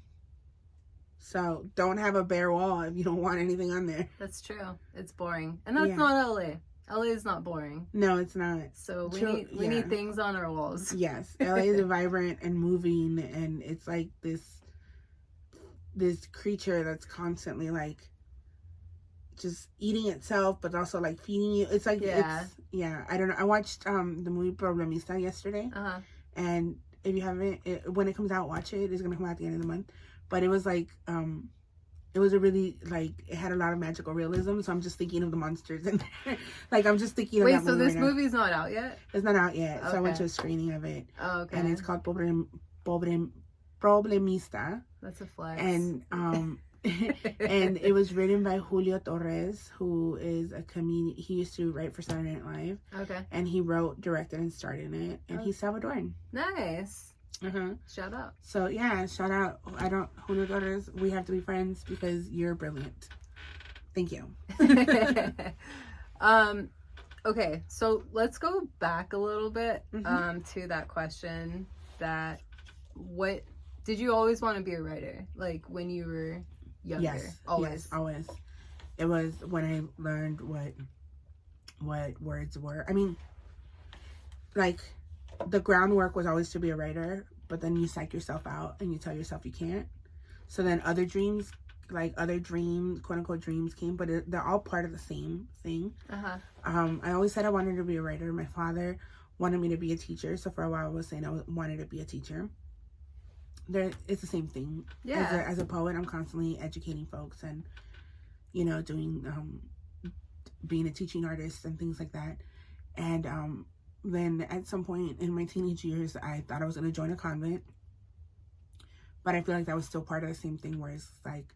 So don't have a bare wall if you don't want anything on there. That's true. It's boring. And that's not LA. LA is not boring. No, it's not. So we need things on our walls. Yes. LA is vibrant and moving, and it's like this creature that's constantly like just eating itself but also like feeding you. It's like I don't know. I watched the movie Problemista yesterday. And if you haven't, when it comes out, watch it. It's gonna come out at the end of the month. But it was like it was a really, like, it had a lot of magical realism, so I'm just thinking of the monsters in there. Like, I'm just thinking of that movie. Wait, so this movie's not out yet? It's not out yet. Okay. So I went to a screening of it. Oh, okay. And it's called Problemista. That's a flex. And and it was written by Julio Torres, who is a comedian. He used to write for Saturday Night Live. Okay. And he wrote, directed, and starred in it. And he's Salvadoran. Nice. Shout out. So yeah, shout out. Julio Torres, we have to be friends because you're brilliant. Thank you. Okay, so let's go back a little bit to that question that what did you always want to be a writer? Like when you were younger? Yes. Always. Yes, always. It was when I learned what words were. I mean, like, the groundwork was always to be a writer, but then you psych yourself out and you tell yourself you can't. So then other dreams, quote unquote dreams came, but they're all part of the same thing. I always said I wanted to be a writer. My father wanted me to be a teacher, so for a while I was saying I wanted to be a teacher. It's the same thing. Yeah. As a poet, I'm constantly educating folks and, doing being a teaching artist and things like that. And then at some point in my teenage years, I thought I was going to join a convent. But I feel like that was still part of the same thing, where it's like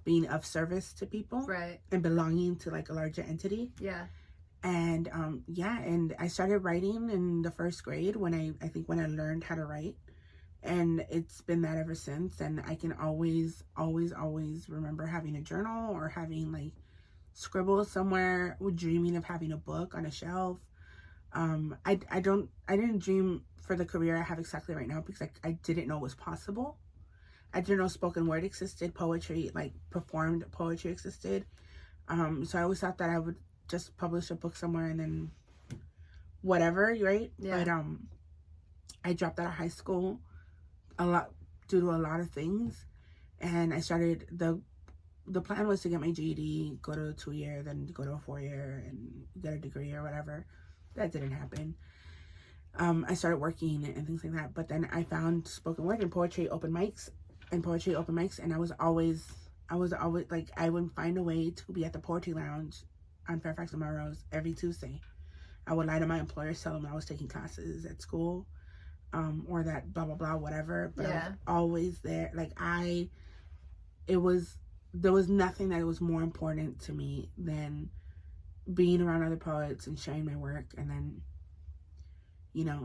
being of service to people. Right. And belonging to like a larger entity. Yeah. And and I started writing in the first grade when I learned how to write. And it's been that ever since. And I can always remember having a journal or having like scribbles somewhere, dreaming of having a book on a shelf. I didn't dream for the career I have exactly right now because I didn't know it was possible. I didn't know spoken word existed, poetry, like performed poetry existed. So I always thought that I would just publish a book somewhere and then whatever, right? Yeah. But I dropped out of high school due to a lot of things, and I started the plan was to get my GED, go to a 2-year, then go to a 4-year and get a degree or whatever. That didn't happen. I started working and things like that, but then I found spoken word and poetry open mics, and I was always like, I would find a way to be at the Poetry Lounge on Fairfax and Melrose every Tuesday. I would lie to my employers, tell them I was taking classes at school, or that blah blah blah whatever, but I was always there. Like, there was nothing that was more important to me than being around other poets and sharing my work, and then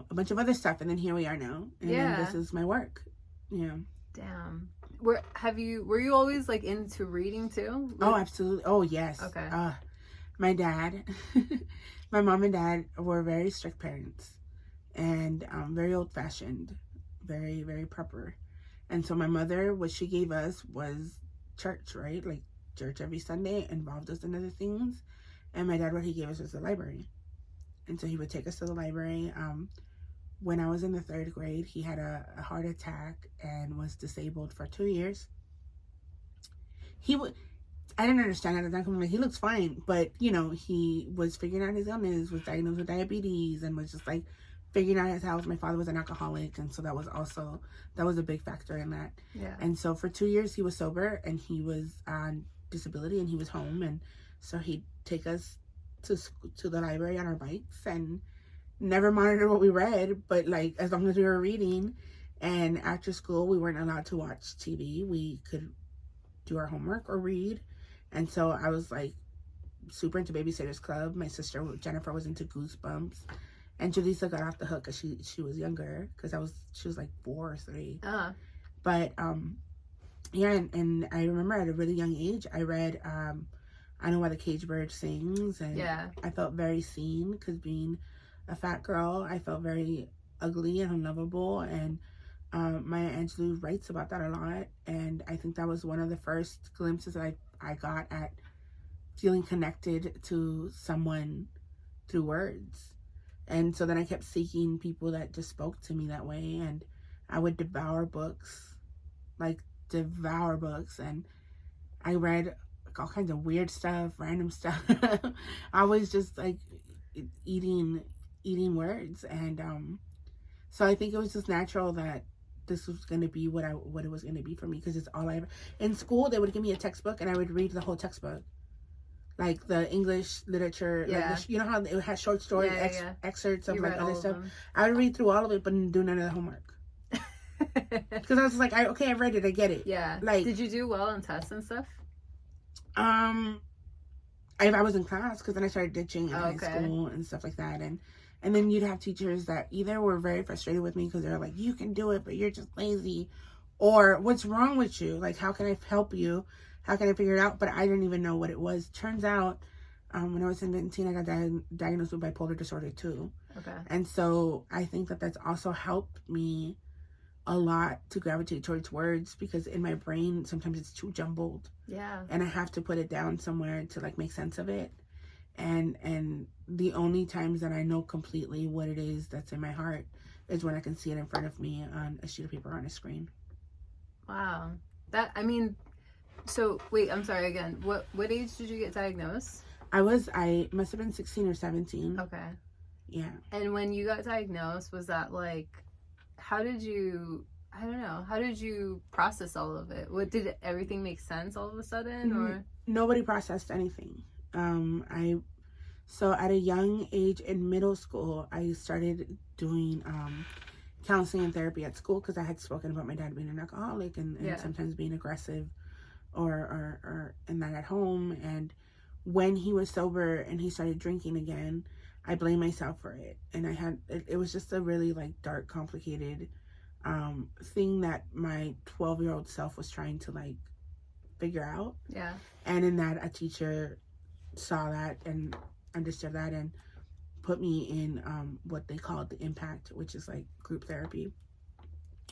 a bunch of other stuff, and then here we are now, and then this is my work. Damn. Were you always like into reading too? Oh, absolutely. Oh, yes. Okay. My dad, my mom and dad were very strict parents, and very old-fashioned, very, very proper. And so my mother, what she gave us was church, right? Like church every Sunday, involved us in other things. And my dad, what he gave us was the library. And so he would take us to the library. When I was in the 3rd grade, he had a heart attack and was disabled for 2 years. I didn't understand at the time. I'm like, he looks fine. But, he was figuring out his illness, was diagnosed with diabetes, and was just like figuring out his health. My father was an alcoholic, and so that was a big factor in that. Yeah. And so for 2 years he was sober, and he was on disability, and he was home, and so he'd take us to the library on our bikes and never monitor what we read, but like as long as we were reading. And after school we weren't allowed to watch TV. We could do our homework or read. And so I was like super into Babysitter's Club. My sister Jennifer was into Goosebumps, and Julissa got off the hook because she was younger, because she was like 4 or 3. But yeah, and I remember at a really young age I read I Know Why the Caged Bird Sings, and I felt very seen, because being a fat girl, I felt very ugly and unlovable, and Maya Angelou writes about that a lot, and I think that was one of the first glimpses that I got at feeling connected to someone through words. And so then I kept seeking people that just spoke to me that way, and I would devour books, and I read all kinds of weird stuff, random stuff. I was just like eating words, and so I think it was just natural that this was going to be what it was going to be for me, because it's all I ever. In school, they would give me a textbook, and I would read the whole textbook, like the English literature. Like you know how it had short story excerpts of like other stuff. I would read through all of it, but do none of the homework. Because I was like, I read it, I get it. Yeah. Like, did you do well on tests and stuff? I was in class, because then I started ditching in high school and stuff like that, and then you'd have teachers that either were very frustrated with me because they're like, you can do it, but you're just lazy, or what's wrong with you? Like, how can I help you? How can I figure it out? But I didn't even know what it was. Turns out, when I was 17, I got diagnosed with bipolar disorder too. And so I think that that's also helped me a lot to gravitate towards words, because in my brain sometimes it's too jumbled. And I have to put it down somewhere to like make sense of it. And the only times that I know completely what it is that's in my heart is when I can see it in front of me on a sheet of paper on a screen. Wow. So wait, I'm sorry again. What age did you get diagnosed? I must have been 16 or 17. Okay. Yeah. And when you got diagnosed, was that like, how did you process all of it? Did everything make sense all of a sudden, or? Nobody processed anything. So at a young age in middle school, I started doing counseling and therapy at school, because I had spoken about my dad being an alcoholic and sometimes being aggressive or and that at home. And when he was sober and he started drinking again, I blamed myself for it. And it was just a really like dark, complicated thing that my 12-year-old self was trying to like figure out. And in that, a teacher saw that and understood that and put me in what they called the Impact, which is like group therapy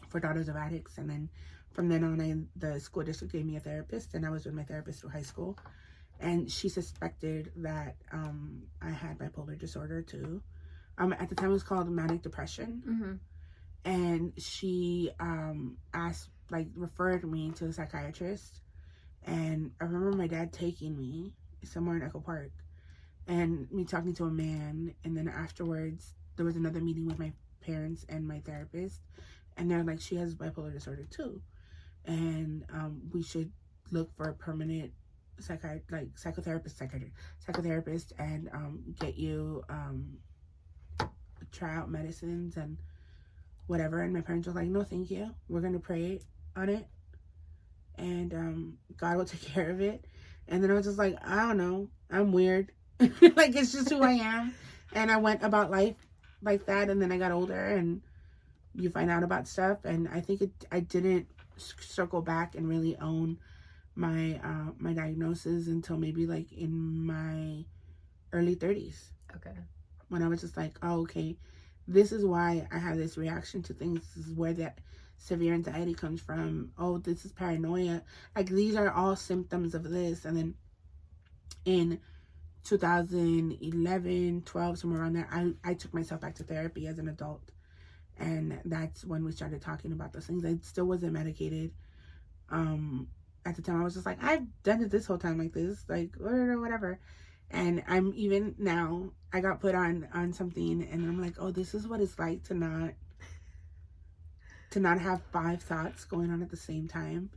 for daughters of addicts. And then from then on, the school district gave me a therapist, and I was with my therapist through high school, and she suspected that I had bipolar disorder too. At the time it was called manic depression. And she referred me to a psychiatrist. And I remember my dad taking me somewhere in Echo Park and me talking to a man, and then afterwards there was another meeting with my parents and my therapist, and they're like, she has bipolar disorder too, and we should look for a permanent psychotherapist and get you try out medicines and whatever. And my parents were like, no thank you, we're gonna pray on it, and God will take care of it. And then I was just like, I don't know, I'm weird. Like, it's just who I am. And I went about life like that. And then I got older, and you find out about stuff. And I think I didn't circle back and really own my my diagnosis until maybe like in my early 30s. When I was just like, oh, okay, this is why I have this reaction to things. This is where that severe anxiety comes from. Oh, this is paranoia. Like, these are all symptoms of this. And then in 2011, 12, somewhere around there, I took myself back to therapy as an adult. And that's when we started talking about those things. I still wasn't medicated. At the time, I was just like, I've done it this whole time like this, like, whatever. And I'm even now, I got put on something, and I'm like, oh, this is what it's like to not have 5 thoughts going on at the same time.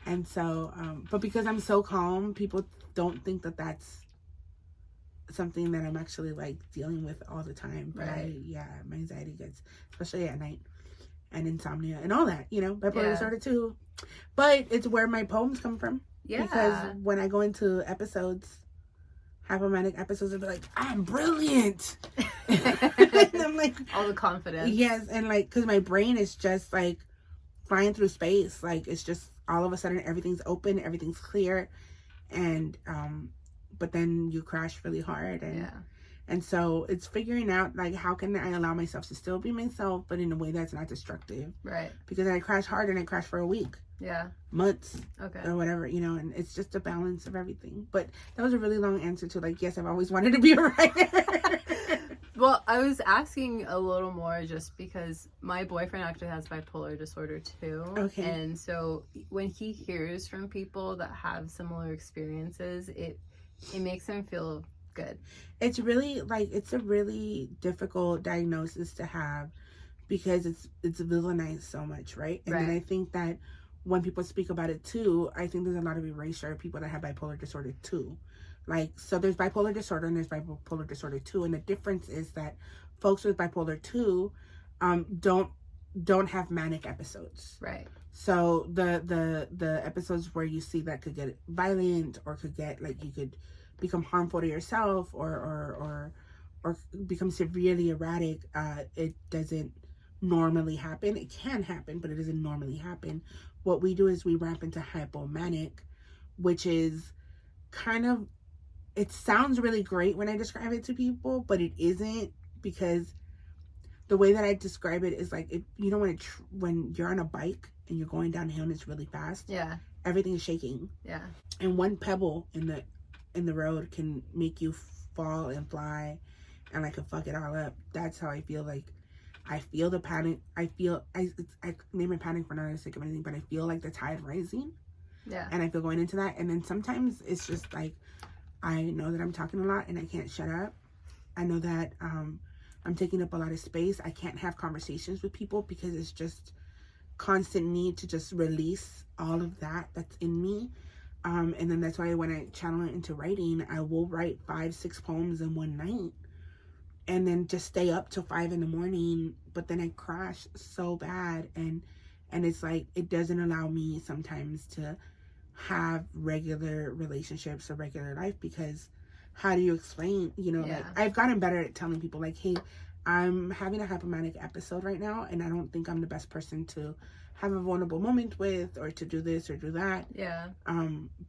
And so, but because I'm so calm, people don't think that that's something that I'm actually like dealing with all the time. But my anxiety gets, especially at night, and insomnia and all that, bipolar disorder too. But it's where my poems come from. Because when I go into episodes, hypomanic episodes and be like, I'm brilliant. And I'm like, all the confidence. Yes, and like, because my brain is just like flying through space. Like, it's just all of a sudden everything's open, everything's clear, and but then you crash really hard, and so it's figuring out like, how can I allow myself to still be myself, but in a way that's not destructive, right? Because I crash hard and I crash for a week, months, or whatever, and it's just a balance of everything. But that was a really long answer to like, yes, I've always wanted to be a writer. Well, I was asking a little more just because my boyfriend actually has bipolar disorder too. Okay. And so when he hears from people that have similar experiences, it makes him feel good. It's really like, it's a really difficult diagnosis to have because it's villainized so much, right? And then I think that when people speak about it too, I think there's a lot of erasure of people that have bipolar disorder too. Like, so there's bipolar disorder and there's bipolar disorder 2. And the difference is that folks with bipolar 2 don't have manic episodes. Right. So the episodes where you see that could get violent or could get like, you could become harmful to yourself or become severely erratic, it doesn't normally happen. It can happen, but it doesn't normally happen. What we do is we ramp into hypomanic, which is kind of, it sounds really great when I describe it to people, but it isn't, because the way that I describe it is like, you know, when you're on a bike and you're going downhill and it's really fast, everything is shaking, and one pebble in the road can make you fall and fly and like fuck it all up. That's how I feel. Like, I feel the panic. I name it panic for not the sake of anything, but I feel like the tide rising, and I feel going into that. And then sometimes it's just like, I know that I'm talking a lot and I can't shut up. I know that I'm taking up a lot of space. I can't have conversations with people because it's just constant need to just release all of that that's in me. And then that's why when I channel it into writing, I will write 5-6 poems in one night and then just stay up till 5 a.m. But then I crash so bad, and it's like, it doesn't allow me sometimes to have regular relationships or regular life, because how do you explain, like, I've gotten better at telling people like, hey, I'm having a hypomanic episode right now and I don't think I'm the best person to have a vulnerable moment with, or to do this or do that.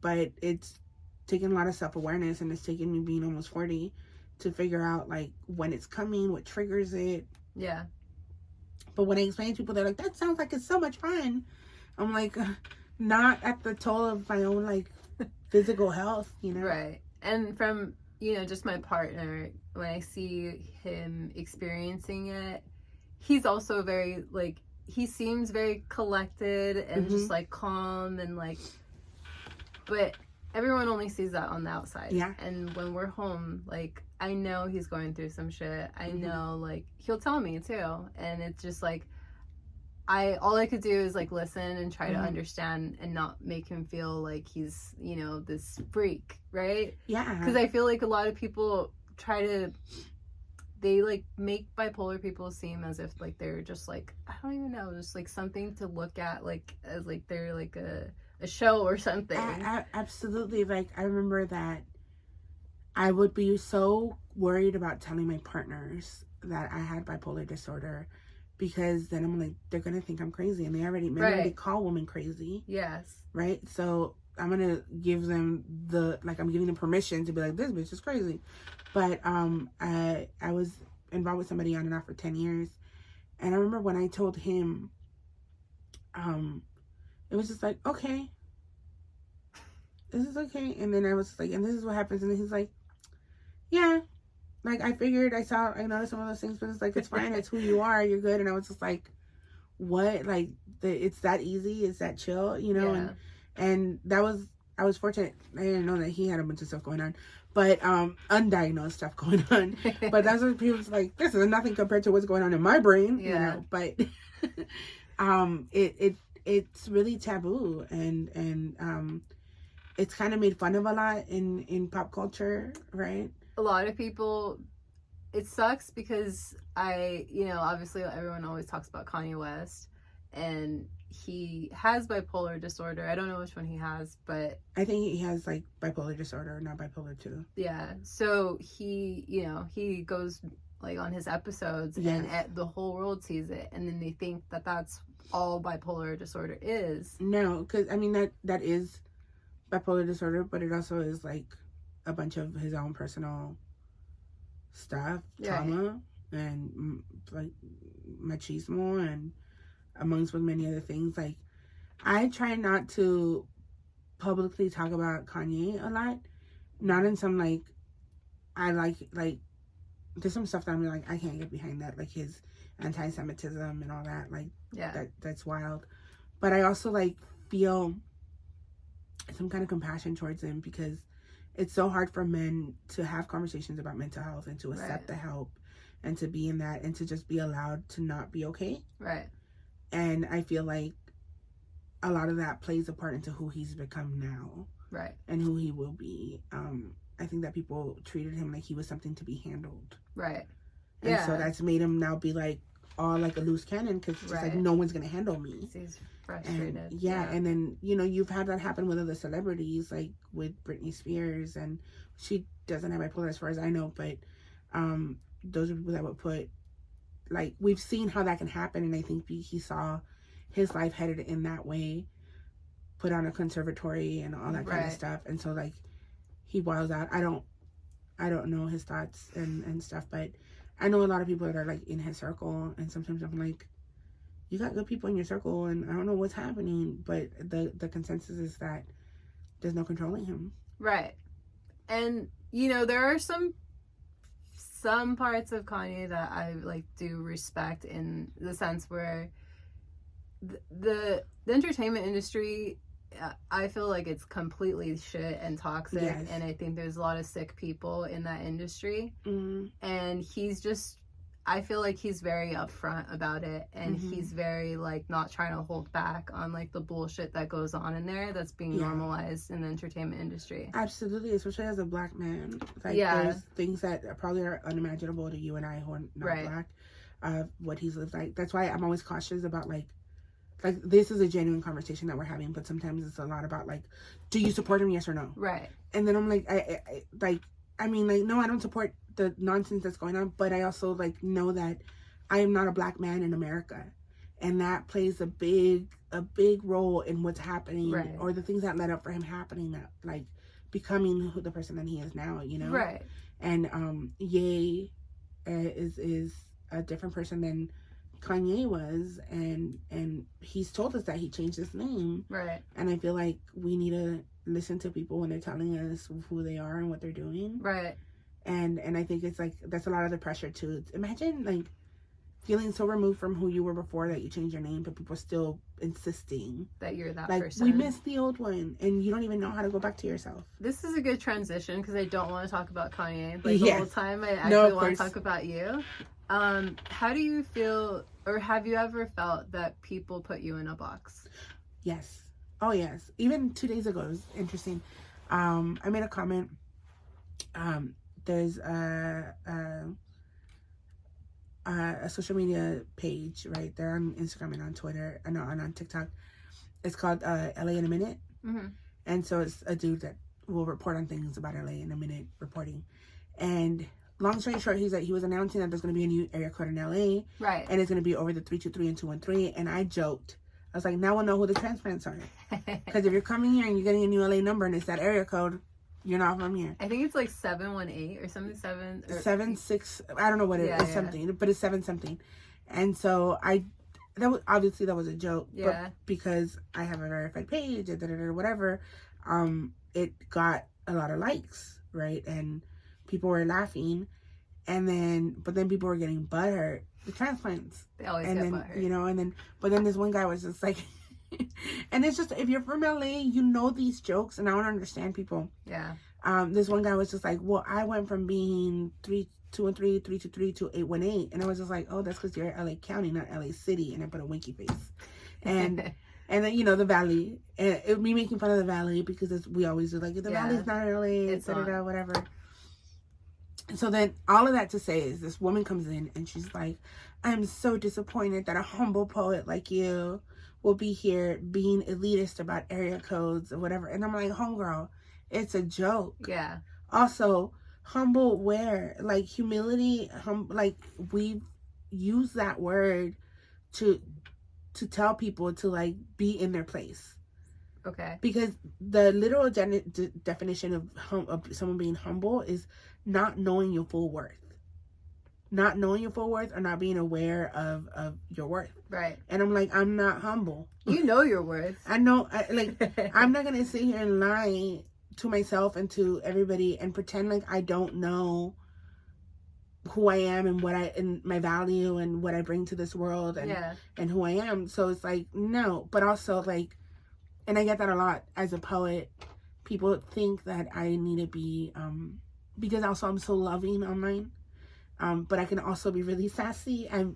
But it's taken a lot of self-awareness, and it's taken me being almost 40 to figure out like when it's coming, what triggers it. But when I explain to people, they're like, that sounds like it's so much fun. I'm like, not at the toll of my own like physical health, Right. And from, just my partner, when I see him experiencing it, he's also very like, he seems very collected and just like calm and like, but everyone only sees that on the outside. And when we're home, like, I know he's going through some shit. I know, like, he'll tell me too. And it's just like, all I could do is like listen and try to understand and not make him feel like he's, this freak, right? Because I feel like a lot of people they like make bipolar people seem as if like they're just like, I don't even know, just like something to look at, like as like they're like a show or something. Absolutely. Like, I remember that I would be so worried about telling my partners that I had bipolar disorder, because then I'm like, they're gonna think I'm crazy, and men already call women crazy. Right. So I'm gonna give them I'm giving them permission to be like, this bitch is crazy. But I was involved with somebody on and off for 10 years, and I remember when I told him, it was just like, okay, this is okay. And then I was like, and this is what happens. And then he's like, yeah, like, I figured, I noticed some of those things, but it's like, it's fine. It's who you are. You're good. And I was just like, what? Like, it's that easy? It's that chill, And I was fortunate. I didn't know that he had a bunch of stuff going on, but undiagnosed stuff going on. But that's what people was like, this is nothing compared to what's going on in my brain, But it's really taboo, and it's kind of made fun of a lot in pop culture, right? A lot of people, it sucks because obviously everyone always talks about Kanye West, and he has bipolar disorder. I don't know which one he has, but I think he has like bipolar disorder, not bipolar 2. yeah. So he, you know, he goes like on his episodes, Yes. and the whole world sees it, and then they think that that's all bipolar disorder is. No, because I mean that is bipolar disorder, but it also is like a bunch of his own personal stuff, trauma, and like machismo, and amongst with many other things. Like, I try not to publicly talk about Kanye a lot, not in some like I like there's some stuff that I'm like I can't get behind, that like his anti-Semitism and all that, like that's wild. But I also like feel some kind of compassion towards him, because it's so hard for men to have conversations about mental health and to accept the help and to be in that and to just be allowed to not be okay. Right. And I feel like a lot of that plays a part into who he's become now. Right. And who he will be. I think that people treated him like he was something to be handled. Right. And so that's made him now be like all like a loose cannon, because it's just like no one's gonna handle me. He's frustrated. And, and then you've had that happen with other celebrities, like with Britney Spears, and she doesn't have bipolar as far as I know, but those are people that would put, like, we've seen how that can happen, and I think he saw his life headed in that way, put on a conservatory and all that kind of stuff, and so like he wilds out. I don't know his thoughts and stuff, but I know a lot of people that are like in his circle, and sometimes I'm like, you got good people in your circle, and I don't know what's happening, but the consensus is that there's no controlling him. Right. And there are some parts of Kanye that I like do respect, in the sense where the entertainment industry, I feel like it's completely shit and toxic, and I think there's a lot of sick people in that industry. And I feel like he's very upfront about it, and he's very like not trying to hold back on like the bullshit that goes on in there that's being normalized in the entertainment industry. Absolutely, especially as a black man. Like there's things that probably are unimaginable to you and I who are not black, what he's lived like. That's why I'm always cautious about like this is a genuine conversation that we're having, but sometimes it's a lot about like, do you support him, yes or no? Right. And then I'm like, I mean, no, I don't support the nonsense that's going on, but I also like know that I am not a black man in America, and that plays a big role in what's happening, or the things that led up for him happening, that like becoming the person that he is now, Right. And Ye is a different person than Kanye was, and he's told us that he changed his name. Right. And I feel like we need to listen to people when they're telling us who they are and what they're doing. Right. And I think it's like that's a lot of the pressure too. Imagine like feeling so removed from who you were before that you changed your name, but people still insisting that you're that like, person. We missed the old one, and you don't even know how to go back to yourself. This is a good transition, because I don't want to talk about Kanye like the whole time. I actually want to talk about you. How do you feel, or have you ever felt that people put you in a box? Yes. Oh yes. Even 2 days ago, it was interesting. I made a comment. There's a social media page, right? They're on Instagram and on Twitter and on TikTok. It's called LA in a Minute. And so it's a dude that will report on things about LA in a minute, reporting. And long story short, he was announcing that there's going to be a new area code in LA. Right. And it's going to be over the 323 and 213. And I joked. I was like, now we'll know who the transplants are. Because if you're coming here and you're getting a new LA number and it's that area code, you're not from here. I think it's like 718 or something. 76. I don't know what it is. Something, but it's 7 something. And so that was a joke. Yeah. But because I have a verified page, whatever, it got a lot of likes, right? And people were laughing, but then people were getting butthurt. The transplants. They always get butthurt. But then this one guy was just like, and it's just, if you're from LA, you know these jokes, and I don't understand people. Yeah. This one guy was just like, well, I went from being 323, 323 to 818, and I was just like, oh, that's because you're LA County, not LA City, and I put a winky face, and and then the Valley, and me making fun of the Valley because we always do like the Valley's not LA, it's whatever. So then all of that to say is this woman comes in and she's like, I'm so disappointed that a humble poet like you will be here being elitist about area codes or whatever. And I'm like, homegirl, it's a joke. Yeah. Also, humble where? Like humility, like we use that word to tell people to like be in their place. Okay. Because the literal definition of someone being humble is not knowing your full worth. Not knowing your full worth or not being aware of your worth. Right. And I'm like, I'm not humble. You know your worth. I know, I'm not going to sit here and lie to myself and to everybody and pretend like I don't know who I am and and my value and what I bring to this world and who I am. So it's like, no. But also like, and I get that a lot as a poet. People think that I need to be, because also I'm so loving online. But I can also be really sassy. I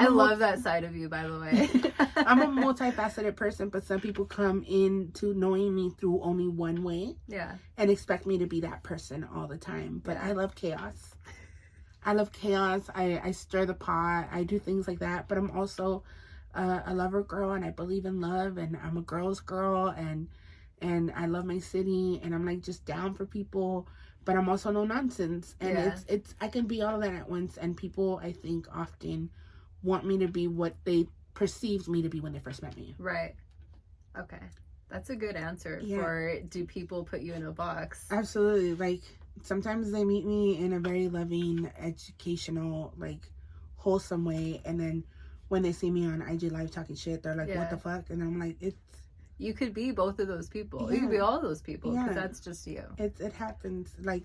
love that side of you, by the way. I'm a multifaceted person, but some people come into knowing me through only one way. Yeah. And expect me to be that person all the time. But I love chaos. I stir the pot. I do things like that. But I'm also a lover girl, and I believe in love, and I'm a girl's girl, and I love my city, and I'm like just down for people, but I'm also no nonsense. And it's I can be all of that at once, and people I think often want me to be what they perceived me to be when they first met me. Right. Okay. That's a good answer for, do people put you in a box? Absolutely. Like sometimes they meet me in a very loving, educational, like wholesome way, and then when they see me on IG Live talking shit, they're like, what the fuck? And I'm like, you could be both of those people. You could be all those people, because that's just you. It happens. Like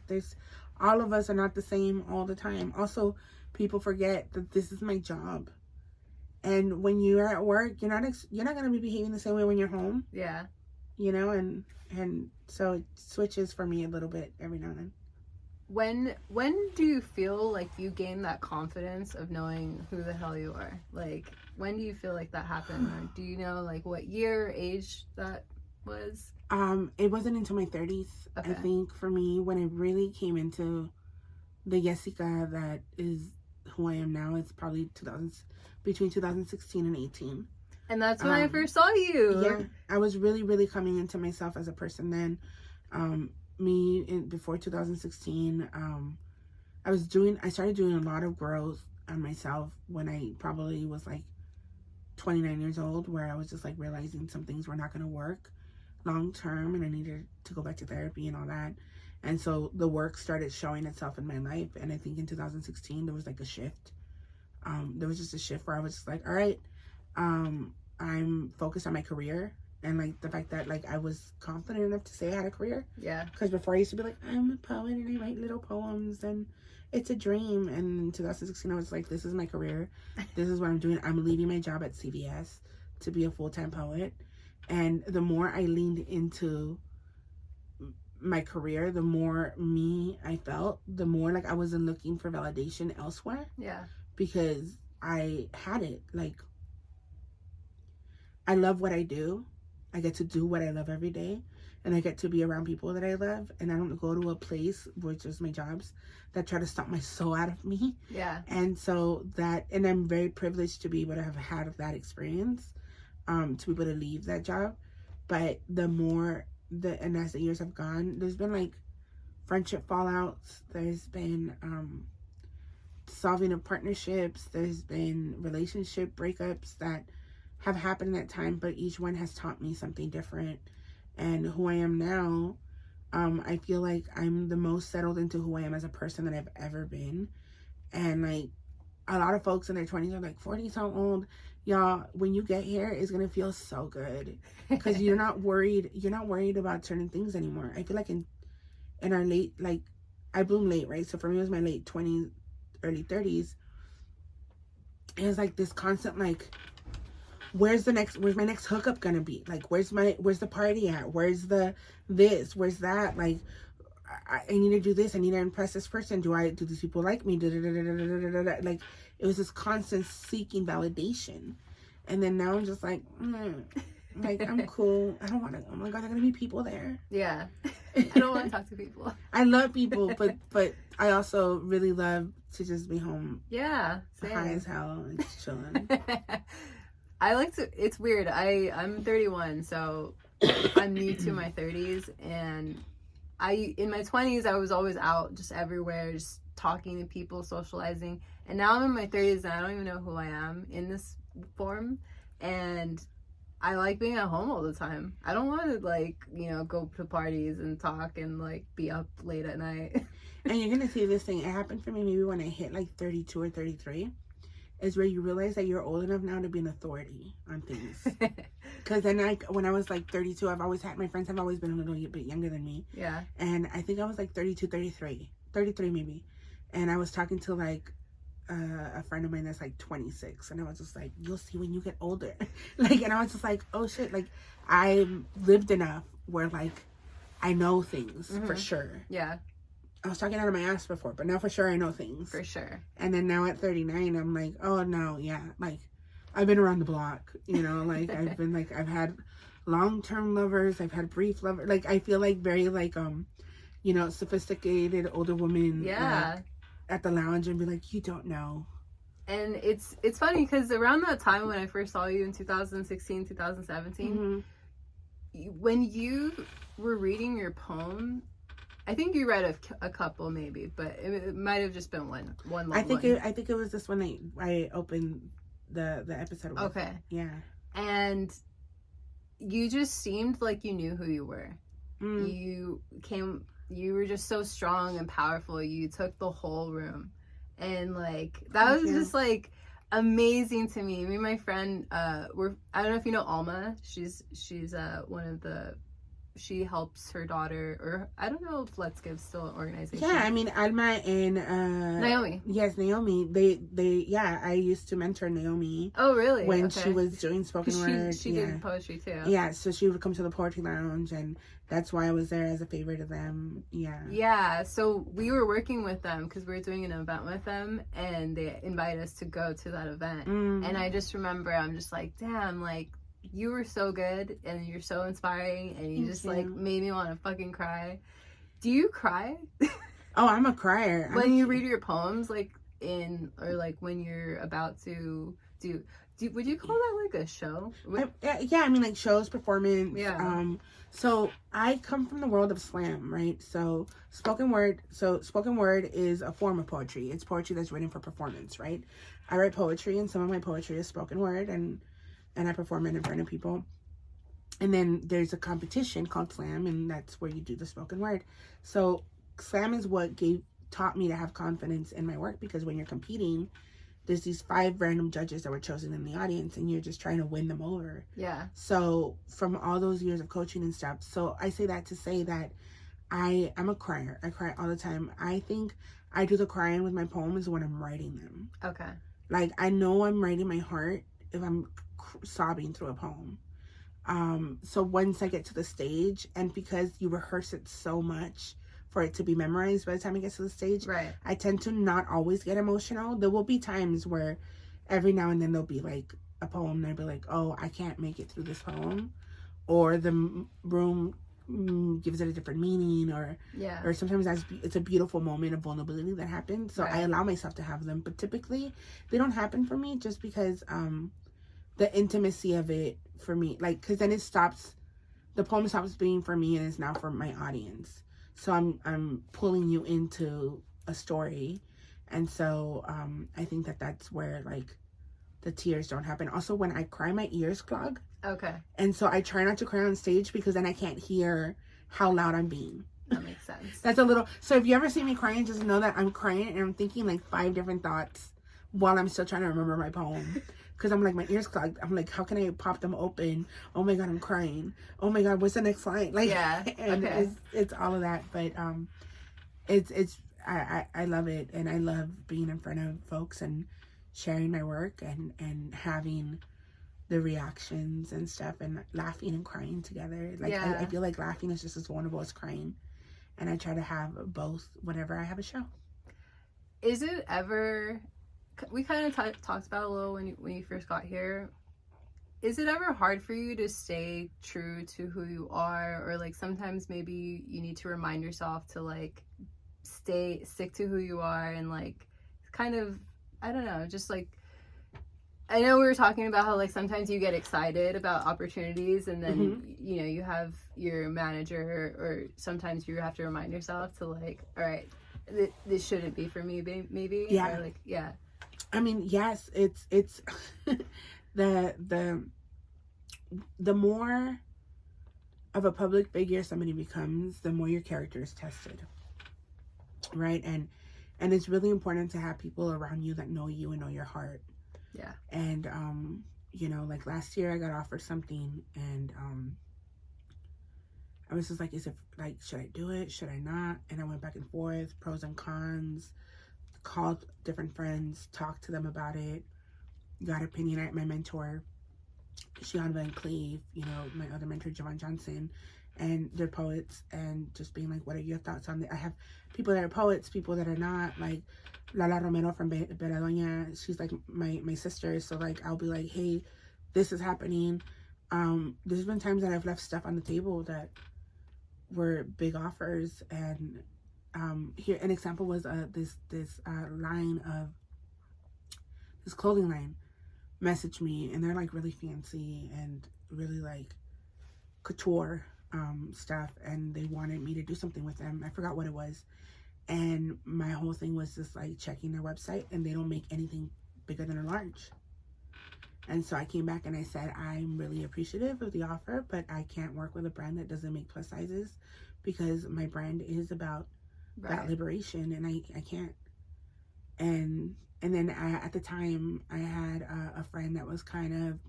all of us are not the same all the time. Also, people forget that this is my job. And when you're at work, you're not going to be behaving the same way when you're home. Yeah. You know, and so it switches for me a little bit every now and then. When do you feel like you gain that confidence of knowing who the hell you are? Like, when do you feel like that happened? Or do you know like what year, age that was? It wasn't until my 30s, I think, for me, when it really came into the Yesika that is who I am now. It's probably between 2016 and 18. And that's when I first saw you. Yeah, I was really, really coming into myself as a person then. Before 2016, I started doing a lot of growth on myself when I probably was like 29 years old, where I was just like realizing some things were not going to work long term and I needed to go back to therapy and all that. And so the work started showing itself in my life. And I think in 2016, there was like a shift. There was just a shift where I was just like, all right, I'm focused on my career. And like the fact that like I was confident enough to say I had a career. Yeah. Because before I used to be like, I'm a poet and I write little poems and it's a dream. And in 2016 I was like, this is my career. This is what I'm doing. I'm leaving my job at CVS to be a full-time poet. And the more I leaned into my career, the more me I felt, the more like I wasn't looking for validation elsewhere. Yeah. Because I had it. Like, I love what I do. I get to do what I love every day, and I get to be around people that I love, and I don't go to a place, which is my jobs, that try to stomp my soul out of me. Yeah. And so and I'm very privileged to be able to have had that experience, to be able to leave that job. But and as the years have gone, there's been like friendship fallouts, there's been solving of partnerships, there's been relationship breakups that have happened in that time, but each one has taught me something different. And who I am now, I feel like I'm the most settled into who I am as a person that I've ever been. And like a lot of folks in their 20s are like, 40's how old? Y'all, when you get here, it's gonna feel so good, because you're not worried about certain things anymore. I feel like in our late, like I bloom late, right? So for me it was my late 20s, early 30s. It was like this constant like, where's my next hookup gonna be? Like, where's the party at? Where's where's that? Like, I need to do this. I need to impress this person. Do these people like me? Like, it was this constant seeking validation. And then now I'm just like, like, I'm cool. I don't want to, oh my God, there are gonna be people there. Yeah. I don't want to talk to people. I love people, but I also really love to just be home. Yeah, same. High as hell and just chilling. I like to. It's weird. I'm 31, so I'm new to my 30s, and in my 20s I was always out, just everywhere, just talking to people, socializing. And now I'm in my 30s and I don't even know who I am in this form, and I like being at home all the time. I don't want to, like, you know, go to parties and talk and, like, be up late at night. And you're gonna see this thing. It happened for me maybe when I hit like 32 or 33. Is where you realize that you're old enough now to be an authority on things. Because then, like, when I was like 32, I've always had, my friends have always been a little bit younger than me. Yeah. And I think I was like 32, 33 maybe. And I was talking to like a friend of mine that's like 26. And I was just like, you'll see when you get older. Like, and I was just like, oh shit. Like, I lived enough where like I know things for sure. Yeah. I was talking out of my ass before, but now for sure I know things. For sure. And then now at 39, I'm like, oh no, yeah. Like, I've been around the block, you know, like I've had long-term lovers, I've had brief lovers. Like, I feel like very like, you know, sophisticated older woman. Yeah. Like, at the lounge and be like, you don't know. And it's funny because around that time when I first saw you in 2016, 2017, when you were reading your poem, I think you read a couple maybe, but it might have just been one long I think it was this one that I opened the episode with. Okay. Yeah. And you just seemed like you knew who you were. You were just so strong and powerful. You took the whole room. And like that was just like amazing to me. Me and my friend I don't know if you know Alma. She's one of the, she helps her daughter, or I don't know if Let's Give still an organization. Yeah, I mean Alma and Naomi. Yes, Naomi. They yeah, I used to mentor Naomi. Oh really? When she was doing spoken word. She did poetry too. Yeah, so she would come to the poetry lounge, and that's why I was there as a favorite of them. Yeah. Yeah, so we were working with them because we were doing an event with them, and they invited us to go to that event. And I just remember, I'm just like, damn, like, you were so good and you're so inspiring, and you just like made me want to fucking cry. Do you cry? Oh, I'm a crier. When you read your poems, like or like when you're about to would you call that like a show? Yeah, I mean like shows, performance. Yeah. So I come from the world of slam, right? So spoken word is a form of poetry. It's poetry that's written for performance, right? I write poetry, and some of my poetry is spoken word, and I perform it in front of people. And then there's a competition called slam, and that's where you do the spoken word. So slam is what taught me to have confidence in my work, because when you're competing, there's these 5 random judges that were chosen in the audience, and you're just trying to win them over. Yeah. So from all those years of coaching and stuff, so I say that to say that I'm a crier. I cry all the time. I think I do the crying with my poems when I'm writing them. Okay. Like, I know I'm writing my heart if I'm sobbing through a poem. So once I get to the stage, and because you rehearse it so much for it to be memorized by the time it gets to the stage, right, I tend to not always get emotional. There will be times where every now and then there'll be like a poem and I'll be like, oh, I can't make it through this poem, or the room gives it a different meaning, or sometimes it's a beautiful moment of vulnerability that happens, so I allow myself to have them. But typically they don't happen for me, just because the intimacy of it for me, like, because then the poem stops being for me and it's now for my audience. So I'm pulling you into a story, and so I think that's where like the tears don't happen. Also, when I cry, my ears clog. Okay. And so I try not to cry on stage, because then I can't hear how loud I'm being. That makes sense. That's a little. So if you ever see me crying, just know that I'm crying and I'm thinking like 5 different thoughts while I'm still trying to remember my poem. Because I'm like, my ears clogged. I'm like, how can I pop them open? Oh my God, I'm crying. Oh my God, what's the next line? Like, yeah, and it's all of that. But I love it, and I love being in front of folks and sharing my work and having the reactions and stuff, and laughing and crying together. Like, I feel like laughing is just as vulnerable as crying, and I try to have both whenever I have a show. Is it ever? We kind of talked about it a little when you first got here. is it ever hard for you to stay true to who you are, or like sometimes maybe you need to remind yourself to like stick to who you are and like kind of, I don't know, just like, I know we were talking about how like sometimes you get excited about opportunities and then you know you have your manager, or sometimes you have to remind yourself to like, all right, this shouldn't be for me, maybe. Yeah. Or like, yeah. I mean, yes, it's the more of a public figure somebody becomes, the more your character is tested, right? And it's really important to have people around you that know you and know your heart. Yeah. And you know, like last year I got offered something, and I was just like, is it like, should I do it, should I not? And I went back and forth, pros and cons, called different friends, talked to them about it, got opinion at my mentor, Shion Van Cleve, you know, my other mentor, Javon Johnson, and they're poets, and just being like, what are your thoughts on it? I have people that are poets, people that are not, like Lala Romero from Beradoña, she's like my sister, so like I'll be like, hey, this is happening. There's been times that I've left stuff on the table that were big offers, and here an example was this line of this clothing line messaged me, and they're like really fancy and really like couture stuff, and they wanted me to do something with them. I forgot what it was, and my whole thing was just like checking their website, and they don't make anything bigger than a large. And so I came back and I said, I'm really appreciative of the offer, but I can't work with a brand that doesn't make plus sizes, because my brand is about that liberation, and I can't. And then at the time I had a friend that was kind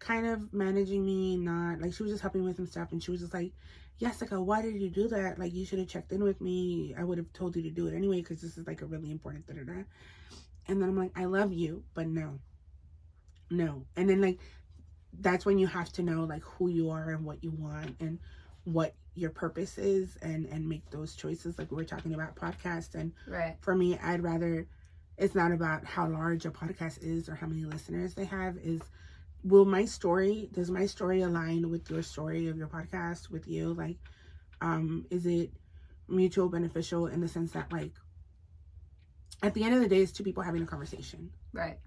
of managing me, not like, she was just helping with some stuff, and she was just like, Yesika, why did you do that? Like, you should have checked in with me. I would have told you to do it anyway, because this is like a really important da-da-da. And then I'm like, I love you, but no. And then like, that's when you have to know like who you are and what you want and what your purpose is, and make those choices. Like we were talking about podcasts, and for me, I'd rather, it's not about how large a podcast is or how many listeners they have, is does my story align with your story of your podcast, with you? Like, is it mutual beneficial in the sense that like, at the end of the day, it's two people having a conversation. Right.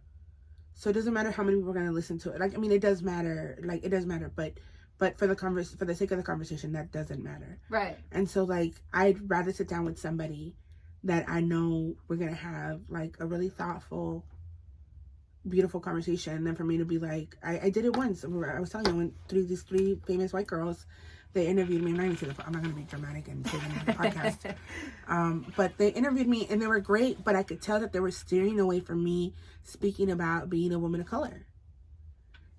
So it doesn't matter how many people are going to listen to it. Like, I mean, it does matter. Like, it does matter. But for the sake of the conversation, that doesn't matter. Right. And so, like, I'd rather sit down with somebody that I know we're going to have, like, a really thoughtful, beautiful conversation than for me to be like, I did it once. I was telling you, I went through these 3 famous white girls. They interviewed me. I'm not going to be dramatic and say them on the podcast. But they interviewed me, and they were great, but I could tell that they were steering away from me speaking about being a woman of color.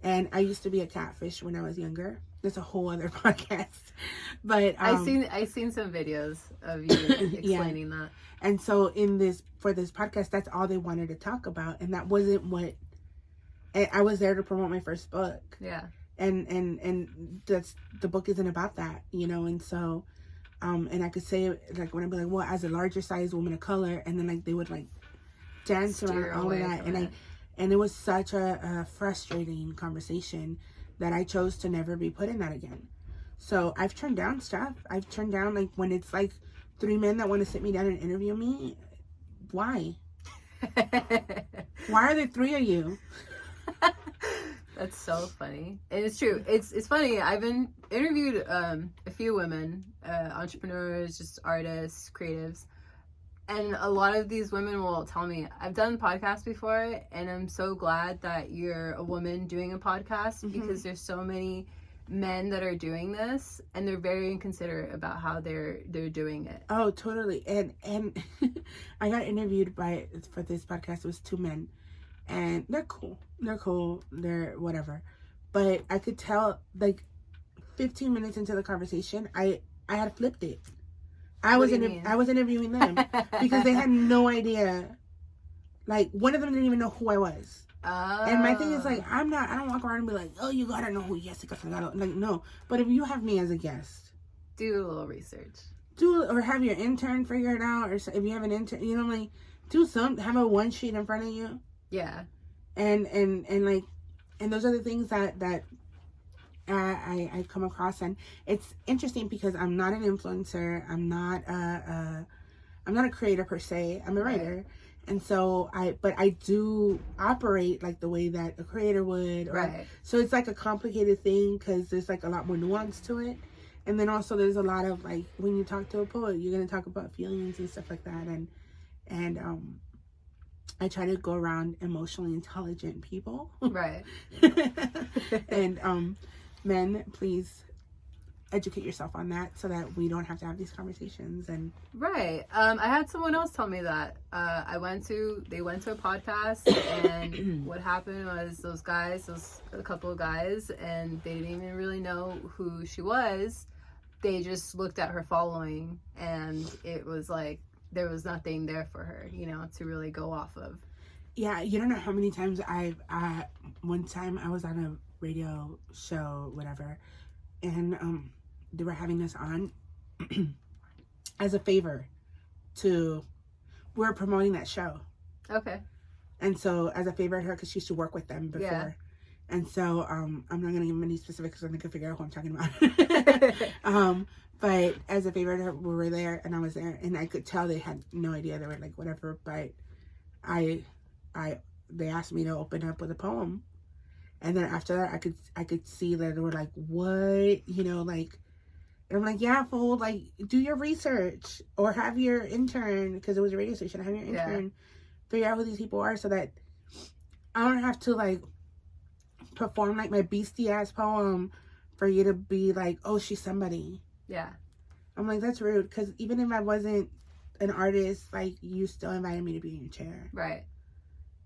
And I used to be a catfish when I was younger. That's a whole other podcast. But I've seen some videos of you explaining that. And so for this podcast, that's all they wanted to talk about, and that wasn't what I was there to promote my first book. Yeah. And that's, the book isn't about that, you know. And so and I could say, like, when I'd be like, well, as a larger size woman of color, and then like they would like dance around all of that, and it was such a frustrating conversation that I chose to never be put in that again. So I've turned down stuff. I've turned down, like, when it's like 3 men that want to sit me down and interview me. Why? Why are there 3 of you? That's so funny. And it's true. It's funny. I've been interviewed a few women, entrepreneurs, just artists, creatives. And a lot of these women will tell me, I've done podcasts before, and I'm so glad that you're a woman doing a podcast, because there's so many men that are doing this, and they're very inconsiderate about how they're doing it. Oh, totally. And I got interviewed for this podcast. It was 2 men, and they're cool. They're whatever. But I could tell, like, 15 minutes into the conversation, I had flipped it. I was interviewing them because they had no idea. Like, one of them didn't even know who I was. Oh. And my thing is, like, I don't walk around and be like, oh, you gotta know who Yesika Salgado. Like, no. But if you have me as a guest, do a little research. Or have your intern figure it out. Or if you have an intern, you know, like, have a 1 sheet in front of you. Yeah. And like, those are the things that I come across, and it's interesting because I'm not an influencer. I'm not a creator per se. I'm a writer. Right. And so I do operate like the way that a creator would. Right. So it's like a complicated thing because there's like a lot more nuance to it. And then also there's a lot of like, when you talk to a poet, you're going to talk about feelings and stuff like that. And I try to go around emotionally intelligent people. Right. And men, please educate yourself on that so that we don't have to have these conversations. And right. I had someone else tell me that they went to a podcast, and what happened was a couple of guys, and they didn't even really know who she was. They just looked at her following, and it was like there was nothing there for her, to really go off of. Yeah, you don't know how many times one time I was on a radio show, whatever, and they were having us on as a favor we're promoting that show. Okay. And so as a favor to her, because she used to work with them before. Yeah. And so I'm not going to give them any specifics so they can figure out who I'm talking about. But as a favor to her, we were there, and I was there, and I could tell they had no idea. They were like, whatever. But they asked me to open up with a poem. And then after that, I could see that they were like, what? Like, and I'm like, yeah, fool, like, do your research or have your intern, because it was a radio station, have your intern figure out who these people are so that I don't have to, like, perform, like, my beastie-ass poem for you to be like, oh, she's somebody. Yeah. I'm like, that's rude, because even if I wasn't an artist, like, you still invited me to be in your chair. Right.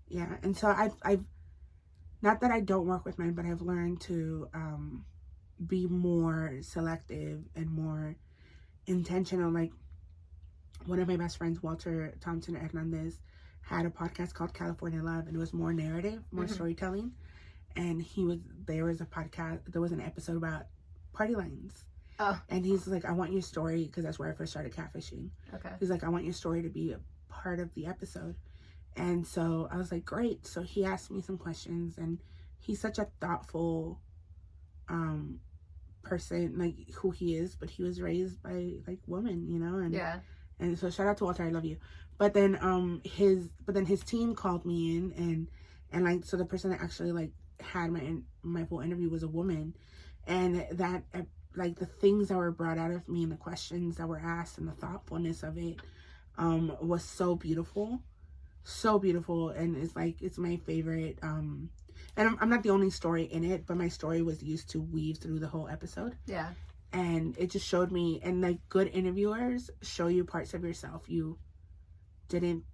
Yeah, and so I've not that I don't work with men, but I've learned to be more selective and more intentional. Like, one of my best friends, Walter Thompson Hernandez, had a podcast called California Love, and it was more narrative, more storytelling. And there was an episode about party lines. Oh. And he's like, I want your story, because that's where I first started catfishing. Okay. He's like, I want your story to be a part of the episode. And so I was like, great. So he asked me some questions, and he's such a thoughtful person, like who he is, but he was raised by like women, and yeah. And so shout out to Walter, I love you. But then his team called me in, and like, so the person that actually like had my full interview was a woman, and that like the things that were brought out of me and the questions that were asked and the thoughtfulness of it was so beautiful. And it's my favorite. And I'm not the only story in it, but my story was used to weave through the whole episode. Yeah. And it just showed me, and like good interviewers show you parts of yourself you didn't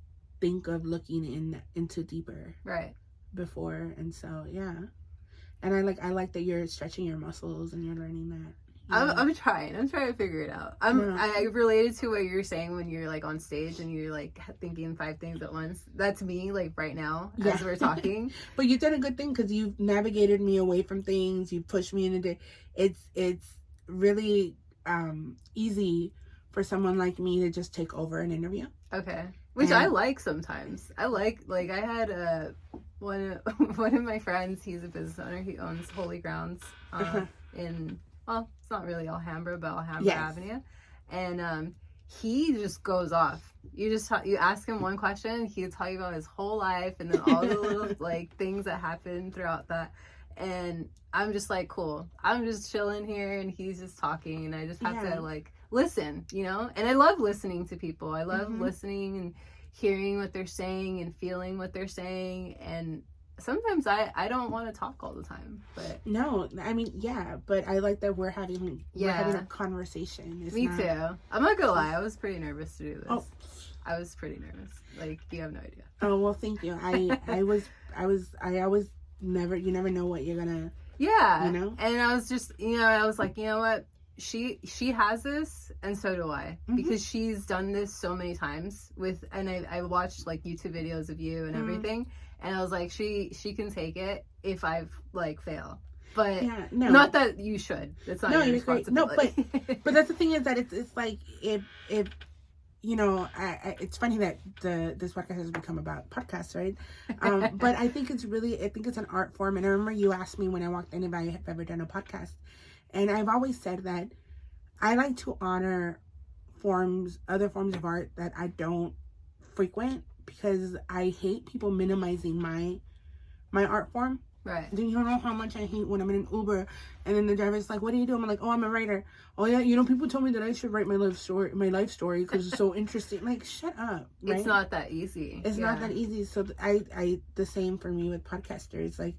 think of looking into deeper right before. And so yeah. And I like that you're stretching your muscles and you're learning that. I'm trying to figure it out. I related to what you're saying when you're like on stage and you're like thinking 5 things at once. That's me like right now as we're talking. But you did a good thing, because you've navigated me away from things. You pushed me into it's really easy for someone like me to just take over an interview. Okay. Which I like sometimes. I like I had one of my friends, he's a business owner. He owns Holy Grounds in, well, it's not really Alhambra, but Alhambra Avenue. And he just goes off. You ask him one question, he'll tell you about his whole life and then all the little like things that happen throughout that. And I'm just like, cool. I'm just chilling here and he's just talking, and I just have to like listen, And I love listening to people. I love listening and hearing what they're saying and feeling what they're saying. And sometimes I don't want to talk all the time, but no, I mean, but I like that we're having a conversation. Me too. I'm not gonna lie, I was pretty nervous to do this. Oh. I was pretty nervous. Like, you have no idea. Oh, well, thank you. I always you never know what you're gonna. Yeah. And I was just, I was like, you know what? She has this, and so do I, because she's done this so many times and I watched like YouTube videos of you and everything, and I was like, she can take it if I've like fail, but not that you should. It's not your responsibility. No, but that's the thing, is that it's like if you know, it's funny that this podcast has become about podcasts, right? But I think it's an art form. And I remember you asked me when I walked in if I have ever done a podcast. And I've always said that I like to honor other forms of art that I don't frequent, because I hate people minimizing my art form. Right. Do you know how much I hate when I'm in an Uber and then the driver's like, "What do you do?" I'm like, "Oh, I'm a writer." "Oh yeah, you know, people told me that I should write my life story because it's so interesting." Like, shut up. Right? It's not that easy. It's not that easy. So I the same for me with podcasters. Like,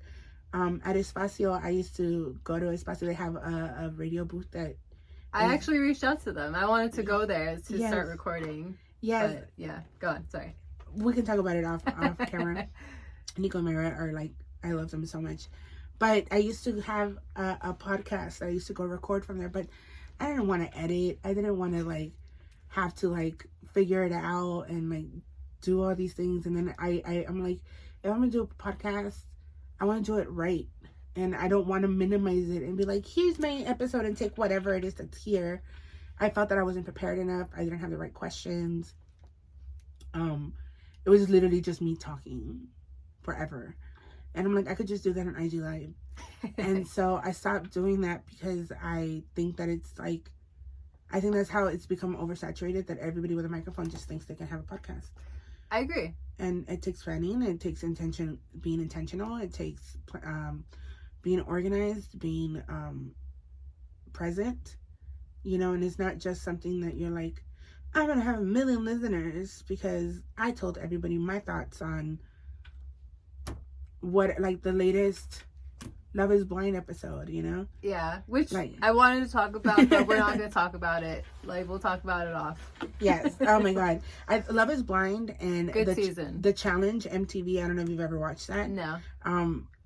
at Espacio, I used to go to Espacio. They have a radio booth that I actually reached out to them. I wanted to go there to start recording. Yes. But, yeah. Go on. Sorry. We can talk about it off camera. Nico and Mara are like, I love them so much. But I used to have a podcast. I used to go record from there, but I didn't want to edit. I didn't want to like have to like figure it out and like do all these things. And then I'm like, if I'm gonna do a podcast, I want to do it right. And I don't want to minimize it and be like, here's my episode and take whatever it is that's here. I felt that I wasn't prepared enough. I didn't have the right questions. It was literally just me talking forever. And I'm like, I could just do that on IG Live. And so I stopped doing that because I think that it's like, I think that's how it's become oversaturated, that everybody with a microphone just thinks they can have a podcast. I agree. And it takes planning. It takes being intentional. It takes being organized, being present, you know, and it's not just something that you're like, I'm going to have 1 million listeners because I told everybody my thoughts on what, like, the latest Love is Blind episode, you know? Yeah, which like, I wanted to talk about, but we're not going to talk about it. Like, we'll talk about it off. Yes. Oh, my God. Love is Blind and Good season. The Challenge, MTV. I don't know if you've ever watched that. No.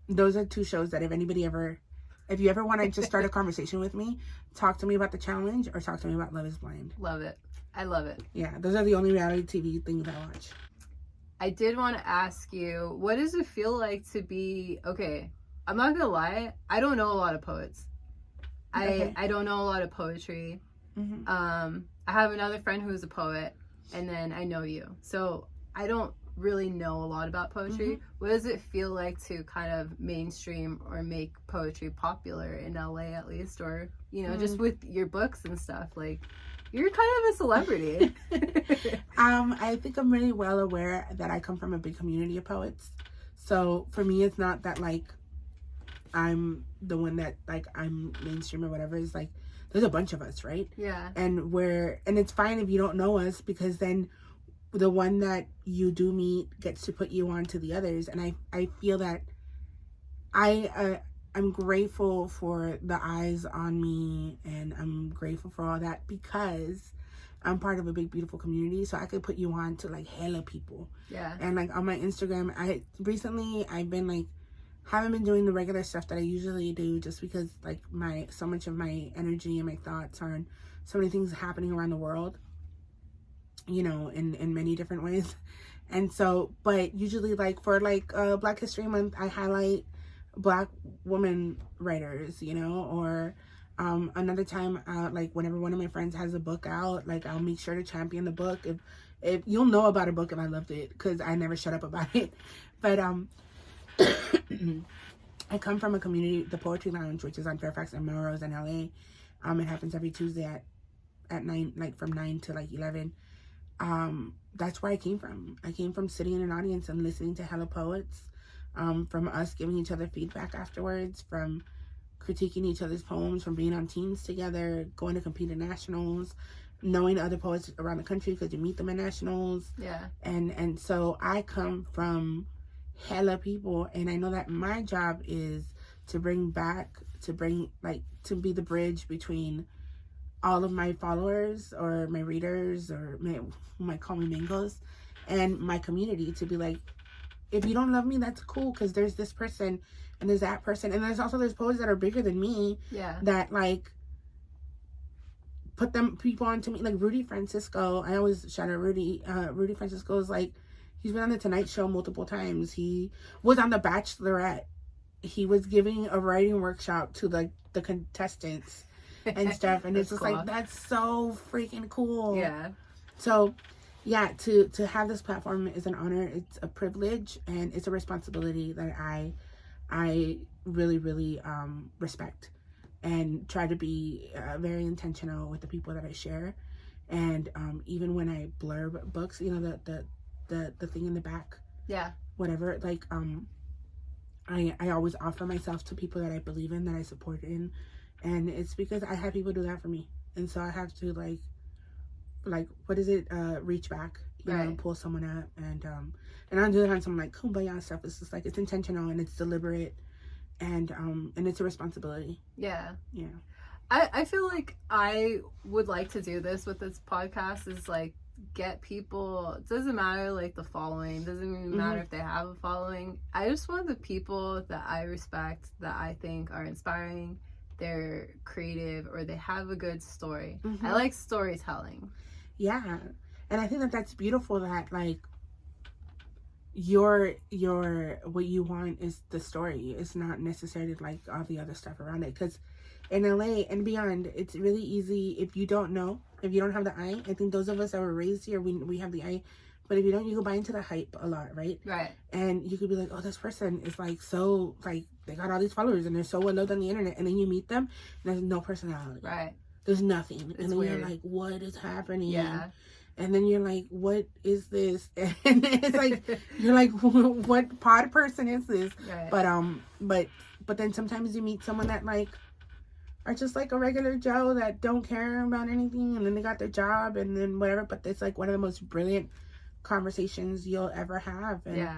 Those are two shows that if you ever want to just start a conversation with me, talk to me about The Challenge or talk to me about Love is Blind. Love it. I love it. Yeah, those are the only reality TV things I watch. I did want to ask you, what does it feel like to be, okay, I'm not gonna lie, I don't know a lot of poets. I don't know a lot of poetry. Mm-hmm. I have another friend who's a poet, and then I know you. So I don't really know a lot about poetry. Mm-hmm. What does it feel like to kind of mainstream or make poetry popular in LA at least, or, you know, just with your books and stuff? Like, you're kind of a celebrity. I think I'm really well aware that I come from a big community of poets. So for me, it's not that like I'm the one that like I'm mainstream or whatever. It's like there's a bunch of us, right? Yeah. And it's fine if you don't know us, because then the one that you do meet gets to put you on to the others. And I feel that I'm grateful for the eyes on me, and I'm grateful for all that because I'm part of a big, beautiful community. So I could put you on to like hella people. Yeah. And like on my Instagram, I've been like, haven't been doing the regular stuff that I usually do, just because like so much of my energy and my thoughts are on so many things happening around the world, you know, in many different ways. And so, but usually like for like Black History Month, I highlight Black women writers, you know, or another time, like whenever one of my friends has a book out, like I'll make sure to champion the book. If you'll know about a book if I loved it, because I never shut up about it. But I come from a community, the Poetry Lounge, which is on Fairfax and Melrose in LA. It happens every Tuesday at 9, like from 9 to like 11. That's where I came from. I came from sitting in an audience and listening to hella poets, from us giving each other feedback afterwards, from critiquing each other's poems, from being on teams together, going to compete in nationals, knowing other poets around the country because you meet them at nationals. Yeah. And so I come from hella people, and I know that my job is to be the bridge between all of my followers or my readers or who might call me Mangos and my community, to be like, if you don't love me, that's cool, because there's this person and there's that person, and there's poets that are bigger than me. Yeah. That like put people onto me, like Rudy Francisco. I always shout out Rudy. Rudy Francisco is like, he's been on the Tonight Show multiple times. He was on The Bachelorette. He was giving a writing workshop to like the contestants and stuff, and it's just cool. Like, that's so freaking cool. Yeah. So yeah, to have this platform is an honor. It's a privilege, and it's a responsibility that I really, really respect, and try to be very intentional with the people that I share. And even when I blurb books, you know, the thing in the back, yeah, whatever, like I always offer myself to people that I believe in, that I support in, and it's because I have people do that for me, and so I have to like what is it, reach back, you know, and pull someone up, and I don't do that on some like kumbaya stuff. It's just like, it's intentional and it's deliberate, and it's a responsibility. Yeah. I feel like I would like to do this with this podcast, is like get people, it doesn't matter like the following, doesn't even matter if they have a following. I just want the people that I respect, that I think are inspiring, they're creative, or they have a good story. I like storytelling. Yeah, and I think that that's beautiful, that like your what you want is the story. It's not necessarily like all the other stuff around it, because in LA and beyond, it's really easy if you don't know, if you don't have the eye. I think those of us that were raised here, we have the eye, but if you don't, you go buy into the hype a lot, right? And you could be like, oh, this person is like, so like, they got all these followers and they're so well loved on the internet, and then you meet them and there's no personality, there's nothing, it's and then weird. You're like, what is happening? Yeah. And then you're like, what is this? And it's like, you're like, what pod person is this? But then sometimes you meet someone that like are just like a regular Joe that don't care about anything, and then they got their job and then whatever, but it's like one of the most brilliant conversations you'll ever have. And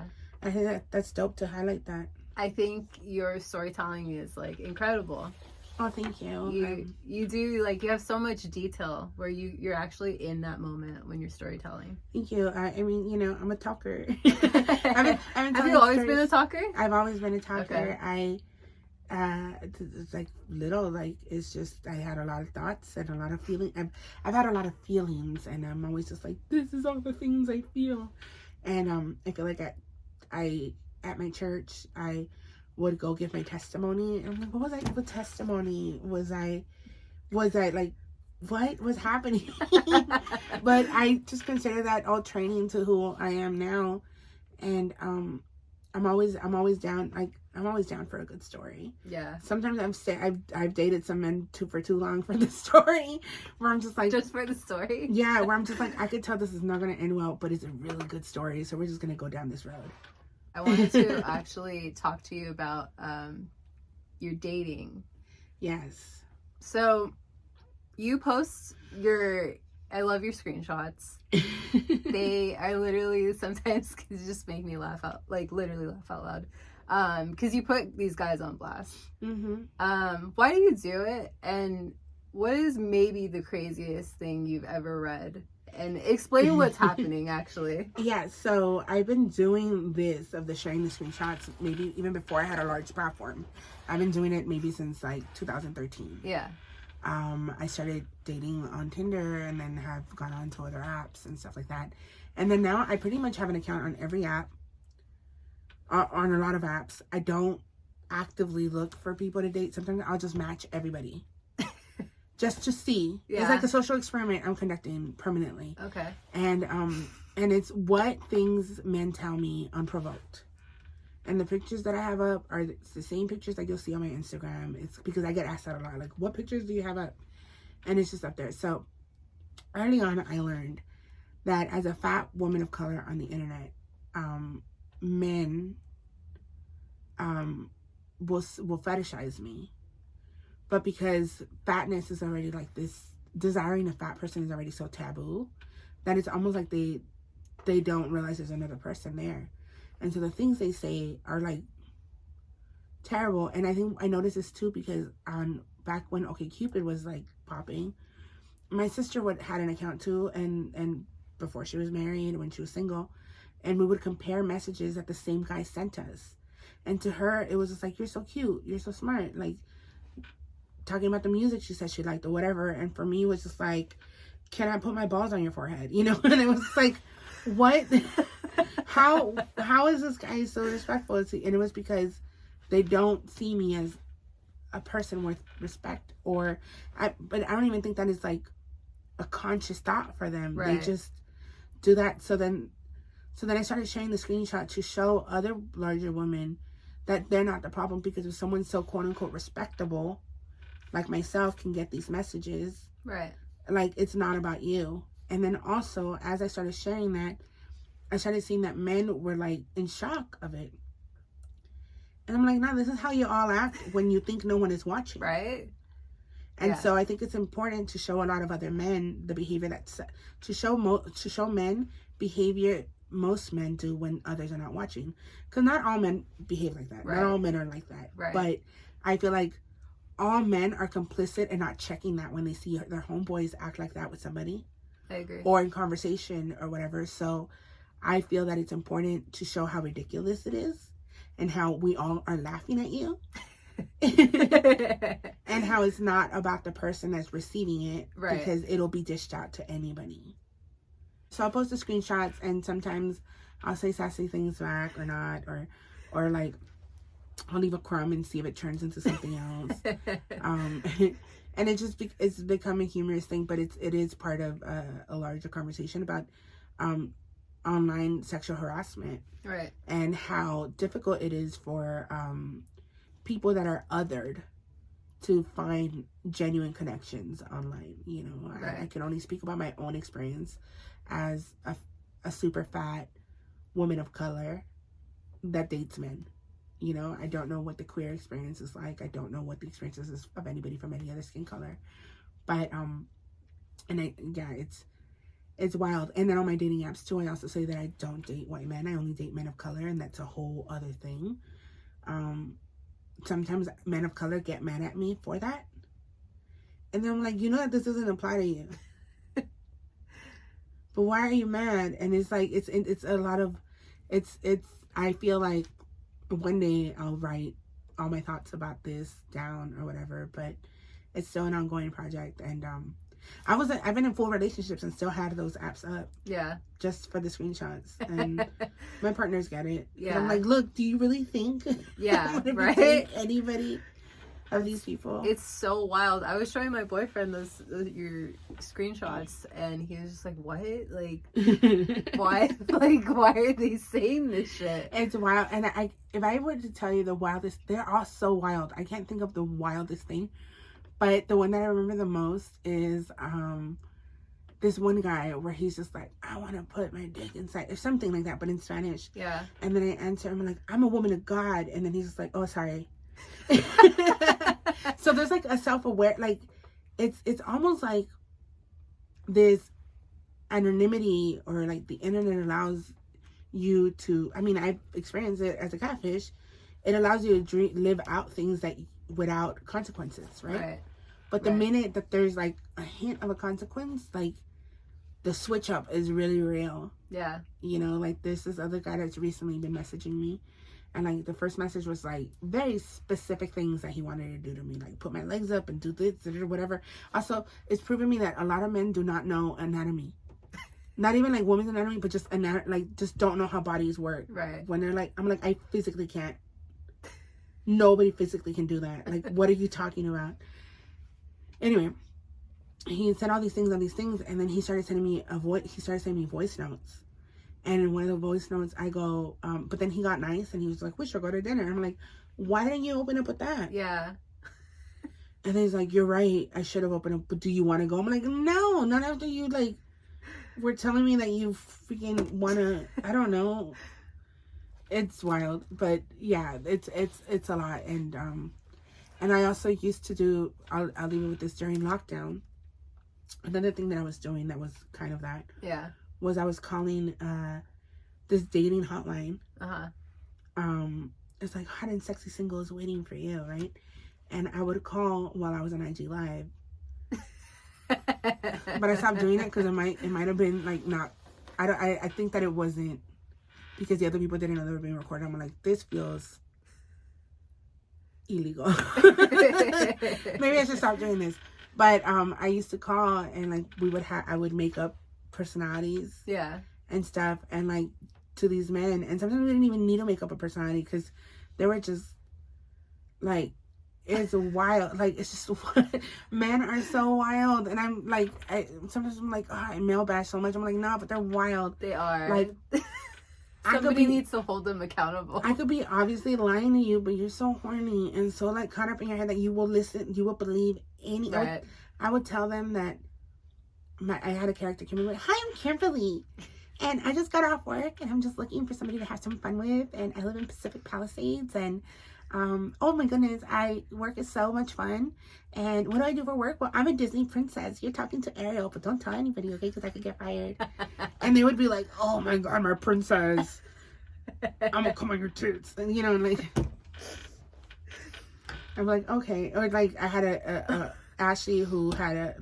I think that's dope to highlight that. I think your storytelling is like incredible. Oh, thank you. You do, like, you have so much detail where you're actually in that moment when you're storytelling. Thank you. I mean, you know, I'm a talker. Have you always been a talker? I've always been a talker. Okay. It's like little, like, it's just, I had a lot of thoughts and a lot of feelings. I've had a lot of feelings, and I'm always just like, this is all the things I feel. And I feel like I at my church, I would go give my testimony, and I'm like, what testimony was I like, what was happening? But I just consider that all training to who I am now. And I'm always down, like, I'm always down for a good story. Yeah. Sometimes I've dated some men for too long for the story, where I'm just like, just for the story. Yeah, where I'm just like, I could tell this is not gonna end well, but it's a really good story, so we're just gonna go down this road. I wanted to actually talk to you about your dating. Yes. So you post I love your screenshots. They are literally sometimes just make me laugh out, like literally laugh out loud. Because you put these guys on blast. Why do you do it? And what is maybe the craziest thing you've ever read? And explain what's happening, actually. Yeah, so I've been doing this, of the sharing the screenshots, maybe even before I had a large platform. I've been doing it maybe since like 2013. Yeah. I started dating on Tinder, and then have gone on to other apps and stuff like that. And then now I pretty much have an account on every app, on a lot of apps. I don't actively look for people to date. Sometimes I'll just match everybody. Just to see. Yeah. It's like a social experiment I'm conducting permanently. Okay. And it's what things men tell me unprovoked. And the pictures that I have up are the same pictures like you'll see on my Instagram. It's because I get asked that a lot. Like, what pictures do you have up? And it's just up there. So early on, I learned that as a fat woman of color on the internet, men will fetishize me. But because fatness is already like this, desiring a fat person is already so taboo, that it's almost like they don't realize there's another person there. And so the things they say are like terrible. And I think I noticed this too, because back when OkCupid was like popping, my sister had an account too, and before she was married, when she was single, and we would compare messages that the same guy sent us. And to her, it was just like, you're so cute, you're so smart, like, talking about the music she said she liked or whatever. And for me, it was just like, can I put my balls on your forehead? You know? And it was like, what? How is this guy so disrespectful? And it was because they don't see me as a person worth respect, but I don't even think that is like a conscious thought for them. Right. They just do that. So then I started sharing the screenshot to show other larger women that they're not the problem, because if someone so quote unquote respectable like myself can get these messages, right, like, it's not about you. And then also, as I started sharing that, I started seeing that men were like in shock of it. And I'm like, no, this is how you all act when you think no one is watching. right. And Yeah. so I think it's important to show a lot of other men the behavior that's to show men behavior most men do when others are not watching, because not all men behave like that. Right. Not all men are like that. Right. But I feel like all men are complicit in not checking that when they see their homeboys act like that with somebody. I agree. Or in conversation or whatever. So I feel that it's important to show how ridiculous it is and how we all are laughing at you. And how it's not about the person that's receiving it, right, because it'll be dished out to anybody. So I'll post the screenshots, and sometimes I'll say sassy things back or not, or like I'll leave a crumb and see if it turns into something else. And it just it's become a humorous thing, but it is part of a larger conversation about online sexual harassment, right, and how difficult it is for people that are othered to find genuine connections online. You know, right. I can only speak about my own experience as a super fat woman of color that dates men. You know, I don't know what the queer experience is like. I don't know what the experience is of anybody from any other skin color. But it's wild. And then on my dating apps too, I also say that I don't date white men. I only date men of color, and that's a whole other thing. Sometimes men of color get mad at me for that. And then I'm like, you know that this doesn't apply to you. But why are you mad? And it's like, it's a lot of, I feel like one day I'll write all my thoughts about this down or whatever, but it's still an ongoing project. And I've been in full relationships and still had those apps up. Yeah. Just for the screenshots. And my partners get it. Yeah. I'm like, look, do you really think? Yeah, right? Anybody of these people? It's so wild. I was showing my boyfriend your screenshots, and he was just like, what? Like, why? Like, why are they saying this shit? It's wild. And if I were to tell you the wildest, they're all so wild. I can't think of the wildest thing. But the one that I remember the most is this one guy where he's just like, I want to put my dick inside, or something like that, but in Spanish. Yeah. And then I answer him, I'm like, I'm a woman of God. And then he's just like, oh, sorry. So there's like a self-aware, like, it's almost like this anonymity, or like the internet allows you to, I mean, I've experienced it as a catfish. It allows you to live out things that without consequences, right? But the minute that there's like a hint of a consequence, like the switch up is really real. Yeah. You know, like there's this other guy that's recently been messaging me, and like the first message was like very specific things that he wanted to do to me, like put my legs up and do this or whatever. Also, it's proven me that a lot of men do not know anatomy. Not even like women's anatomy, but just just don't know how bodies work. Right. When they're like, I'm like, I physically can't. Nobody physically can do that. Like, what are you talking about? Anyway, he said all these things, and then he started sending me voice notes. And in one of the voice notes, I go, but then he got nice, and he was like, we should go to dinner. I'm like, why didn't you open up with that? Yeah. And then he's like, you're right, I should have opened up, but do you want to go? I'm like, no, not after you, like, were telling me that you freaking want to, I don't know. It's wild, but yeah, it's a lot. And I also used to do, I'll leave it with this, during lockdown. Another thing that I was doing that was kind of that. Yeah. Was I was calling this dating hotline. It's like hot and sexy singles waiting for you, right? And I would call while I was on IG Live. But I stopped doing it because it might have been like not. I think that it wasn't, because the other people didn't know they were being recorded. I'm like, this feels illegal. Maybe I should stop doing this. But I used to call, and like I would make up personalities. Yeah. And stuff, and like to these men, and sometimes we didn't even need to make up a personality, because they were just like, is wild. Like, it's just, men are so wild. And I'm like, sometimes I'm like, I male bash so much. I'm like, no, but they're wild. They are. Like, somebody needs to hold them accountable. I could be obviously lying to you, but you're so horny and so like caught up in your head that you will believe any. Right. I would tell them that I had a character come in like, hi, I'm Kimberly. And I just got off work and I'm just looking for somebody to have some fun with. And I live in Pacific Palisades. And oh my goodness, work is so much fun. And what do I do for work? Well, I'm a Disney princess. You're talking to Ariel, but don't tell anybody, okay? Because I could get fired. And they would be like, oh my God, my princess. I'm going to come on your tits. And, you know, like, I'm like, okay. Or like, I had a Ashley who had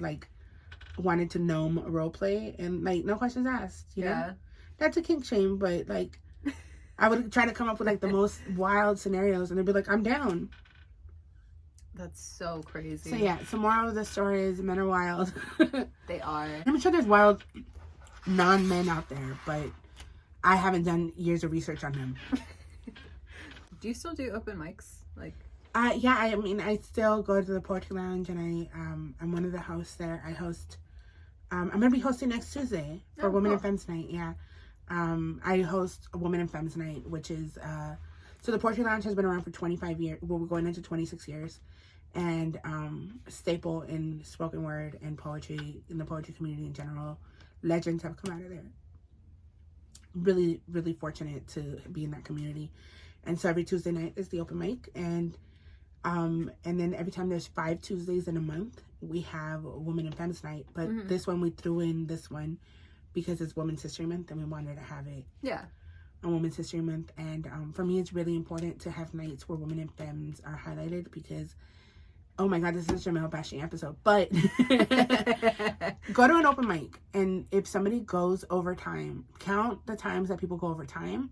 wanted to gnome role play and like no questions asked, you know? That's a kink shame, but like I would try to come up with like the most wild scenarios and they'd be like, I'm down. That's so crazy. So yeah, so moral of the story is men are wild. They are. I'm sure there's wild non-men out there, but I haven't done years of research on them. Do you still do open mics? Like yeah, I mean I still go to the Poetry Lounge and I'm one of the hosts there. I host I'm going to be hosting next Tuesday for Women and Femmes Night. Yeah. I host a Women and Femmes Night, which is, so the Poetry Lounge has been around for 25 years. Well, we're going into 26 years. And staple in spoken word and poetry, in the poetry community in general. Legends have come out of there. Really, really fortunate to be in that community. And so every Tuesday night is the open mic. And then every time there's 5 Tuesdays in a month, we have Women and Femmes Night. But this one, we threw in this one because it's Women's History Month and we wanted to have it on Women's History Month. And for me, it's really important to have nights where women and femmes are highlighted because, oh my God, this is a male bashing episode. But go to an open mic. And if somebody goes over time, count the times that people go over time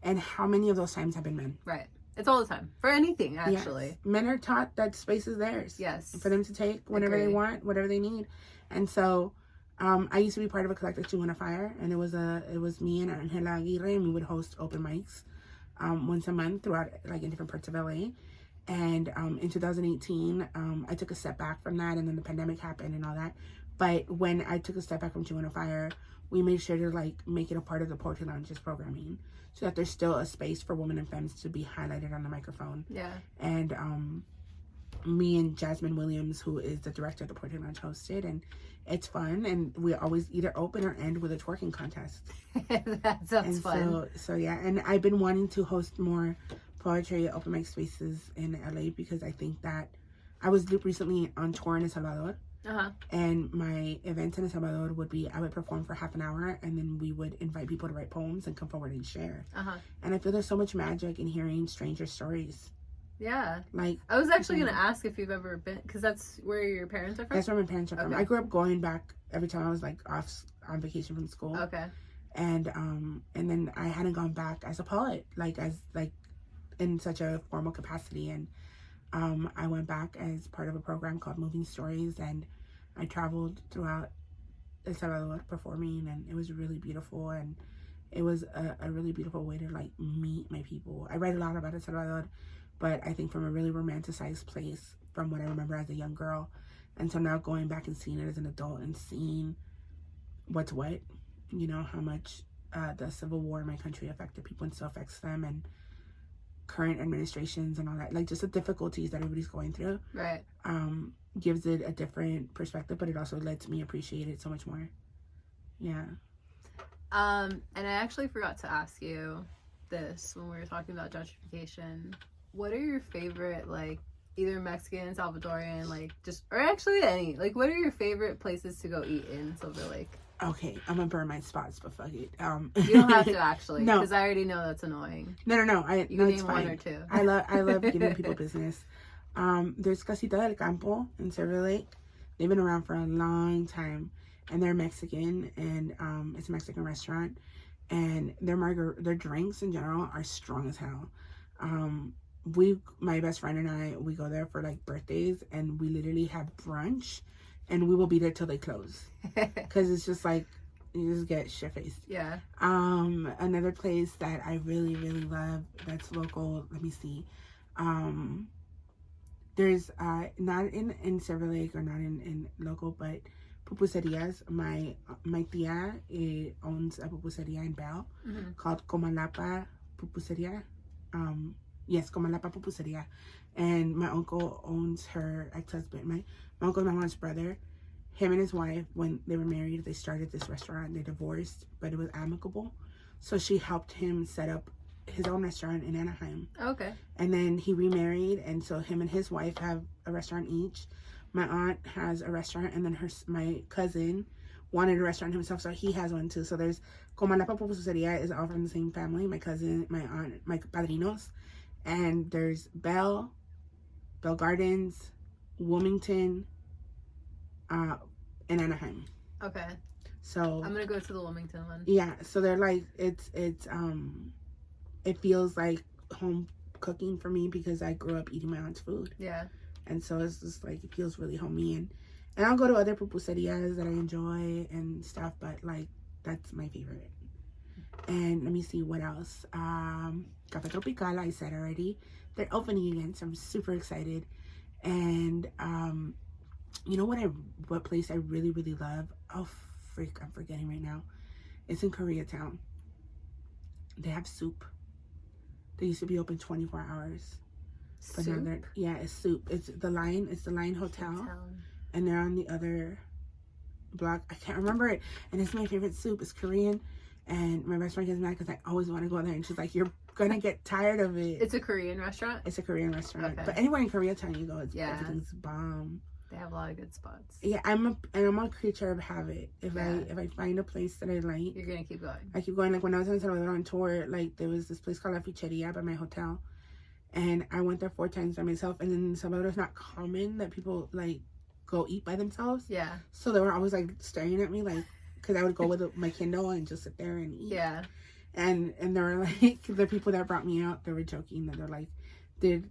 and how many of those times have been men. Right. It's all the time. For anything, actually. Yes. Men are taught that space is theirs. Yes. For them to take whenever they want, whatever they need. And so, I used to be part of a collective, Two on a Fire. And it was me and Angela Aguirre. And we would host open mics once a month throughout, like, in different parts of LA. And in 2018, I took a step back from that. And then the pandemic happened and all that. But when I took a step back from Two on a Fire, we made sure to, like, make it a part of the Poetry Lounge's programming. So that there's still a space for women and femmes to be highlighted on the microphone. Yeah. And me and Jasmine Williams, who is the director of the Poetry Lounge, hosted, and it's fun. And we always either open or end with a twerking contest. That sounds fun. So yeah, and I've been wanting to host more poetry open mic spaces in LA because I think that I was recently on tour in El Salvador. And my events in El Salvador would be, I would perform for half an hour and then we would invite people to write poems and come forward and share. And I feel there's so much magic in hearing stranger stories. Yeah. Like, I was actually going to ask if you've ever been, because that's where your parents are from? That's where my parents are from. I grew up going back every time I was like off on vacation from school. Okay. And then I hadn't gone back as a poet, like in such a formal capacity. And I went back as part of a program called Moving Stories, and I traveled throughout El Salvador performing, and it was really beautiful, and it was a really beautiful way to like meet my people. I read a lot about El Salvador, but I think from a really romanticized place from what I remember as a young girl. And so now going back and seeing it as an adult and seeing what's what, you know, how much the Civil War in my country affected people and still affects them, and current administrations and all that, like just the difficulties that everybody's going through, right, gives it a different perspective, but it also lets me appreciate it so much more. Yeah. And I actually forgot to ask you this when we were talking about gentrification. What are your favorite, like, either Mexican, Salvadorian, like, just, or actually any, like, what are your favorite places to go eat in Silver Lake? Okay, I'm gonna burn my spots, but fuck it. You don't have to actually, because I already know that's annoying. No. You can name one or two. I love giving people business. There's Casita del Campo in Silver Lake. They've been around for a long time, and they're Mexican, and it's a Mexican restaurant, and their drinks in general are strong as hell. My best friend and I, we go there for like birthdays, and we literally have brunch. And we will be there till they close, because it's just like, you just get shit-faced. Yeah. Another place that I really, really love that's local, let me see. there's not in Silver Lake or not in local, but pupuserias. My tia owns a pupuseria in Bell called Comalapa Pupuseria. Yes, Comalapa Pupuseria. And my uncle owns her ex-husband. My uncle, my mom's brother, him and his wife, when they were married, they started this restaurant. They divorced, but it was amicable. So she helped him set up his own restaurant in Anaheim. Okay. And then he remarried, and so him and his wife have a restaurant each. My aunt has a restaurant, and then my cousin wanted a restaurant himself, so he has one too. So there's Comalapa Pupuseria is all from the same family. My cousin, my aunt, my padrinos. And there's Bell Gardens, Wilmington, and Anaheim. Okay. So I'm gonna go to the Wilmington one. Yeah, so they're like it feels like home cooking for me because I grew up eating my aunt's food. Yeah. And so it's just like it feels really homey, and I'll go to other pupuserias that I enjoy and stuff, but like that's my favorite. And let me see what else. Café Tropical, I said already. They're opening again, so I'm super excited. And you know what place I really, really love? Oh freak, I'm forgetting right now. It's in Koreatown. They have soup. They used to be open 24 hours. But Soup? now it's soup. It's the Line Hotel. And they're on the other block. I can't remember it. And it's my favorite soup. It's Korean. And my best friend gets mad because I always want to go there. And she's like, you're going to get tired of it. It's a Korean restaurant? It's a Korean restaurant. Okay. But anywhere in Koreatown you go, everything's bomb. They have a lot of good spots. Yeah, I'm a creature of habit. If I find a place that I like, you're gonna keep going. I keep going. Like when I was in Salvadoran tour, like there was this place called La Ficheria by my hotel, and I went there 4 times by myself. And in Salvador, it's not common that people like go eat by themselves. Yeah. So they were always like staring at me, like because I would go with my Kindle and just sit there and eat. Yeah. And they were like the people that brought me out, they were joking that they're like, did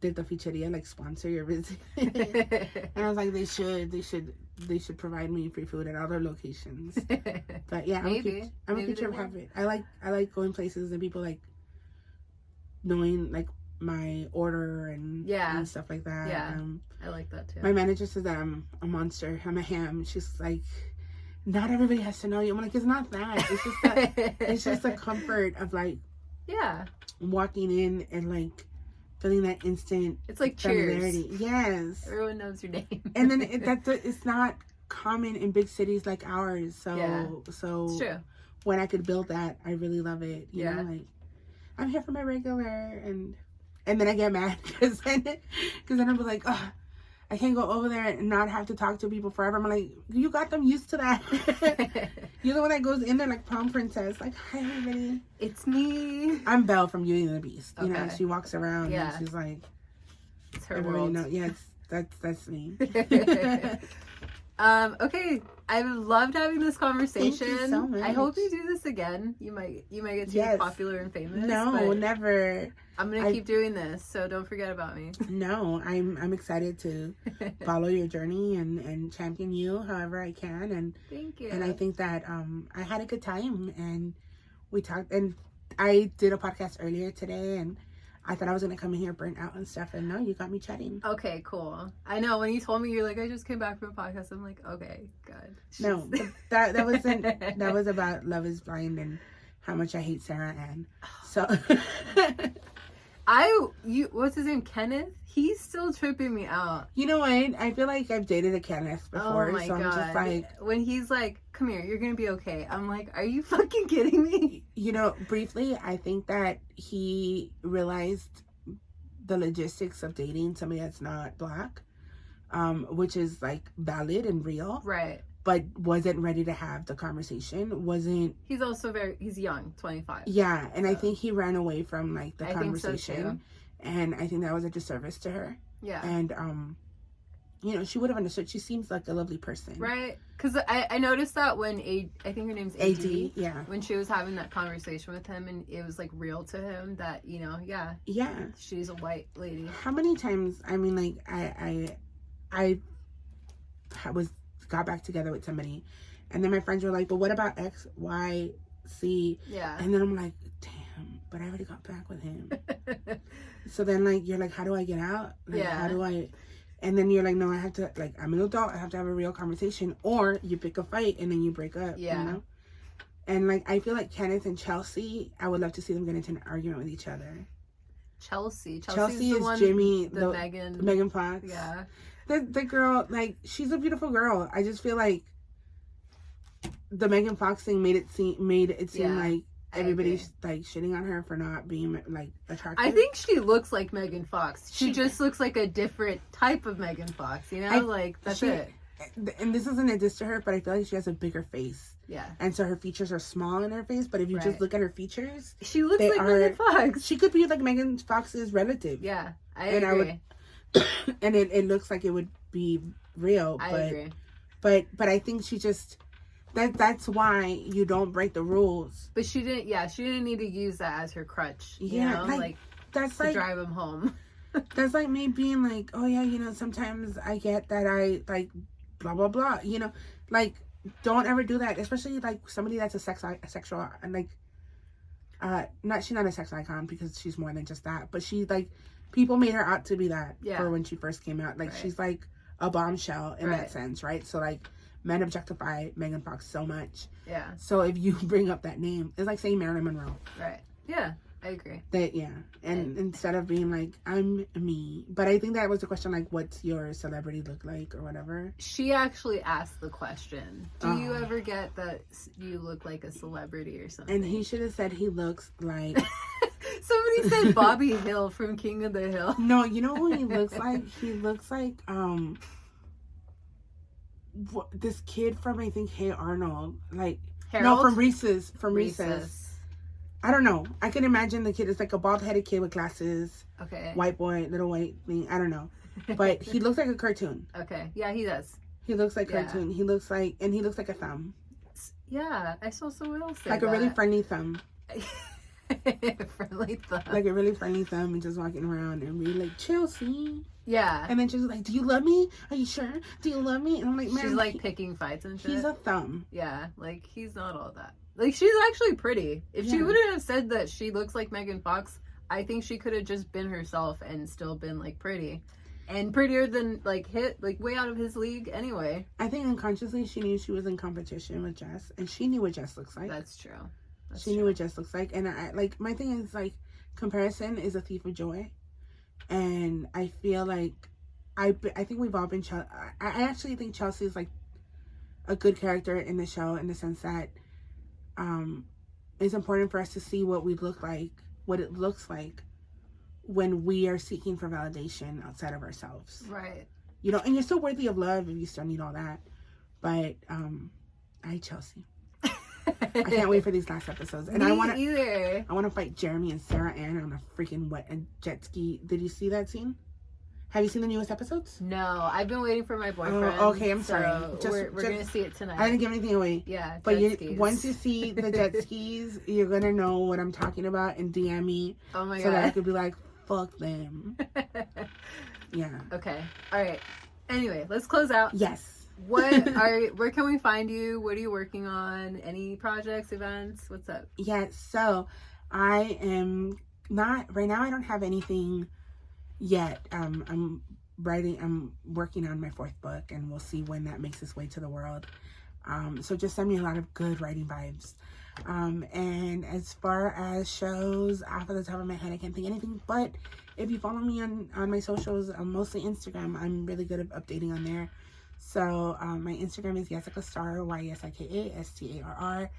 the Ficheria like sponsor your visit? And I was like, they should provide me free food at all their locations. But yeah, I'm a creature of habit. I like going places and people like knowing like my order and stuff like that. Yeah, I like that too. My manager says that I'm a monster. I'm a ham. She's like, not everybody has to know you. I'm like, it's not that. It's just that it's just the comfort of like walking in and like feeling that instant it's like familiarity. Cheers. Yes, everyone knows your name. And then it's not common in big cities like ours. So it's true. When I could build that, I really love it. You know, like I'm here for my regular, and then I get mad because then I'm like, oh, I can't go over there and not have to talk to people forever. I'm like, you got them used to that. You're the one that goes in there like prom princess, like, hi everybody, it's me. I'm Belle from Beauty and the Beast. You know, she walks around and she's like, it's her world. That's me. Okay, I've loved having this conversation. Thank you so much. I hope you do this again. You might get to be popular and famous. No, never. I'm gonna keep doing this, so don't forget about me. No, I'm excited to follow your journey and champion you however I can. And thank you. And I think that I had a good time, and we talked, and I did a podcast earlier today, and I thought I was gonna come in here burnt out and stuff, and no, you got me chatting. Okay, cool. I know when you told me you're like, I just came back from a podcast. I'm like, okay, good. No, but that wasn't. That was about Love Is Blind and how much I hate Sarah Ann. So. What's his name? Kenneth? He's still tripping me out. You know what? I feel like I've dated a Kenneth before. Oh my God. I'm just like, when he's like, come here, you're gonna be okay. I'm like, are you fucking kidding me? You know, briefly, I think that he realized the logistics of dating somebody that's not Black, which is like valid and real. Right. But wasn't ready to have the conversation. He's also he's young, 25. Yeah, and so. I think he ran away from like the conversation. Think so too. And I think that was a disservice to her. Yeah. And you know, she would have understood. She seems like a lovely person. Right. Because I noticed that when I think her name's AD. Yeah. When she was having that conversation with him, and it was like real to him that, you know, yeah, she's a white lady. How many times? I mean, like I got back together with somebody, and then my friends were like, "But what about X, Y, C?" Yeah. And then I'm like, "Damn." but I already got back with him. So then, like, you're like, how do I get out? Like, how do I... And then you're like, no, I have to, like, I'm an adult. I have to have a real conversation. Or you pick a fight and then you break up, you know? And, like, I feel like Kenneth and Chelsea, I would love to see them get into an argument with each other. Chelsea is one, Jimmy, the Megan Fox. Yeah. The girl, like, she's a beautiful girl. I just feel like the Megan Fox thing made it seem like everybody's like shitting on her for not being like attractive. I think she looks like Megan Fox. She just looks like a different type of Megan Fox, you know? That's it. And this isn't a diss to her, but I feel like she has a bigger face. Yeah. And so her features are small in her face, but if you just look at her features, she looks like Megan Fox. She could be like Megan Fox's relative. Yeah, I agree. And it looks like it would be real. I agree. But I think she just... That's why you don't break the rules. But she didn't need to use that as her crutch. You know? Like that's to drive him home. That's like me being like, oh yeah, you know, sometimes I get that I like blah blah blah. You know, like don't ever do that, especially like somebody that's a sexual and like she's not a sex icon because she's more than just that. But she like people made her out to be that for when she first came out. Like she's like a bombshell in that sense, right? So like. Men objectify Megan Fox so much. Yeah. So if you bring up that name, it's like saying Marilyn Monroe. Right. Yeah, I agree. And instead of being like, I'm me. But I think that was the question, like, what's your celebrity look like or whatever? She actually asked the question. Do you ever get that you look like a celebrity or something? And he should have said he looks like... Somebody said Bobby Hill from King of the Hill. No, you know who he looks like? He looks like, this kid from I think Hey Arnold, like Harold? No, from Reese's. I don't know. I can imagine the kid is like a bald-headed kid with glasses. Okay. White boy, little white thing. I don't know, but he looks like a cartoon. Okay. Yeah, he does. He looks like cartoon. He looks like a thumb. Yeah, I saw someone else say like that. A really friendly thumb. Friendly thumb. Like a really friendly thumb and just walking around and be like, Chelsea. Yeah. And then she's like, do you love me? Are you sure? Do you love me? And I'm like, man. She's like picking fights and shit. He's a thumb. Yeah. Like, he's not all that. Like, she's actually pretty. If she wouldn't have said that she looks like Megan Fox, I think she could have just been herself and still been, like, pretty. And prettier than, like, way out of his league anyway. I think unconsciously she knew she was in competition with Jess. And she knew what Jess looks like. That's true. She knew what Jess looks like. And I like, my thing is, like, comparison is a thief of joy. And I feel like I think we've all been I actually think Chelsea is like a good character in the show in the sense that it's important for us to see what we look like, what it looks like when we are seeking for validation outside of ourselves. Right. You know, and you're still worthy of love if you still need all that. But Chelsea. I can't wait for these last episodes. And I want to fight Jeremy and Sarah Ann on a freaking jet ski. Did you see that scene? Have you seen the newest episodes? No, I've been waiting for my boyfriend. Oh, okay, I'm sorry. We're gonna see it tonight. I didn't give anything away. Yeah, but once you see the jet skis, you're gonna know what I'm talking about and DM me. Oh my god! So that I could be like, fuck them. Yeah. Okay. All right. Anyway, let's close out. Yes. Where can we find you? What are you working on? Any projects, events? What's up? Yeah. So I am not right now. I don't have anything yet. I'm working on my 4th book, and we'll see when that makes its way to the world. So just send me a lot of good writing vibes. And as far as shows, off of the top of my head, I can't think of anything, but if you follow me on my socials, mostly Instagram, I'm really good at updating on there. So my Instagram is Yesika Star, YesikaStarr.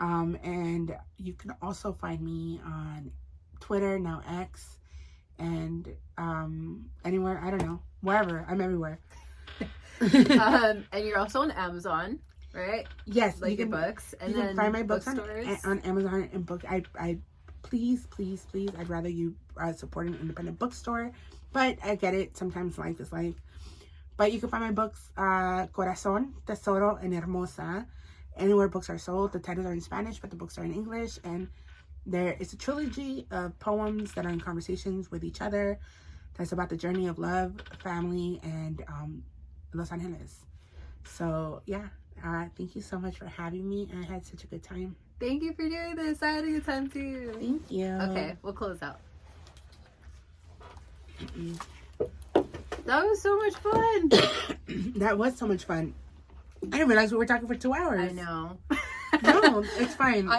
And you can also find me on Twitter, now X, and anywhere, I don't know, wherever. I'm everywhere. And you're also on Amazon, right? Yes, like your books. And you can find my books on Amazon and book. I please, I'd rather you support an independent bookstore, but I get it. Sometimes life is life. But you can find my books, Corazón, Tesoro and Hermosa, anywhere books are sold. The titles are in Spanish, but the books are in English, and there is a trilogy of poems that are in conversations with each other. That's about the journey of love, family, and Los Angeles. So yeah, Thank you so much for having me. I had such a good time. Thank you for doing this. I had a good time too. Thank you. Okay, we'll close out. That was so much fun. That was so much fun. I didn't realize we were talking for 2 hours. I know. No, it's fine.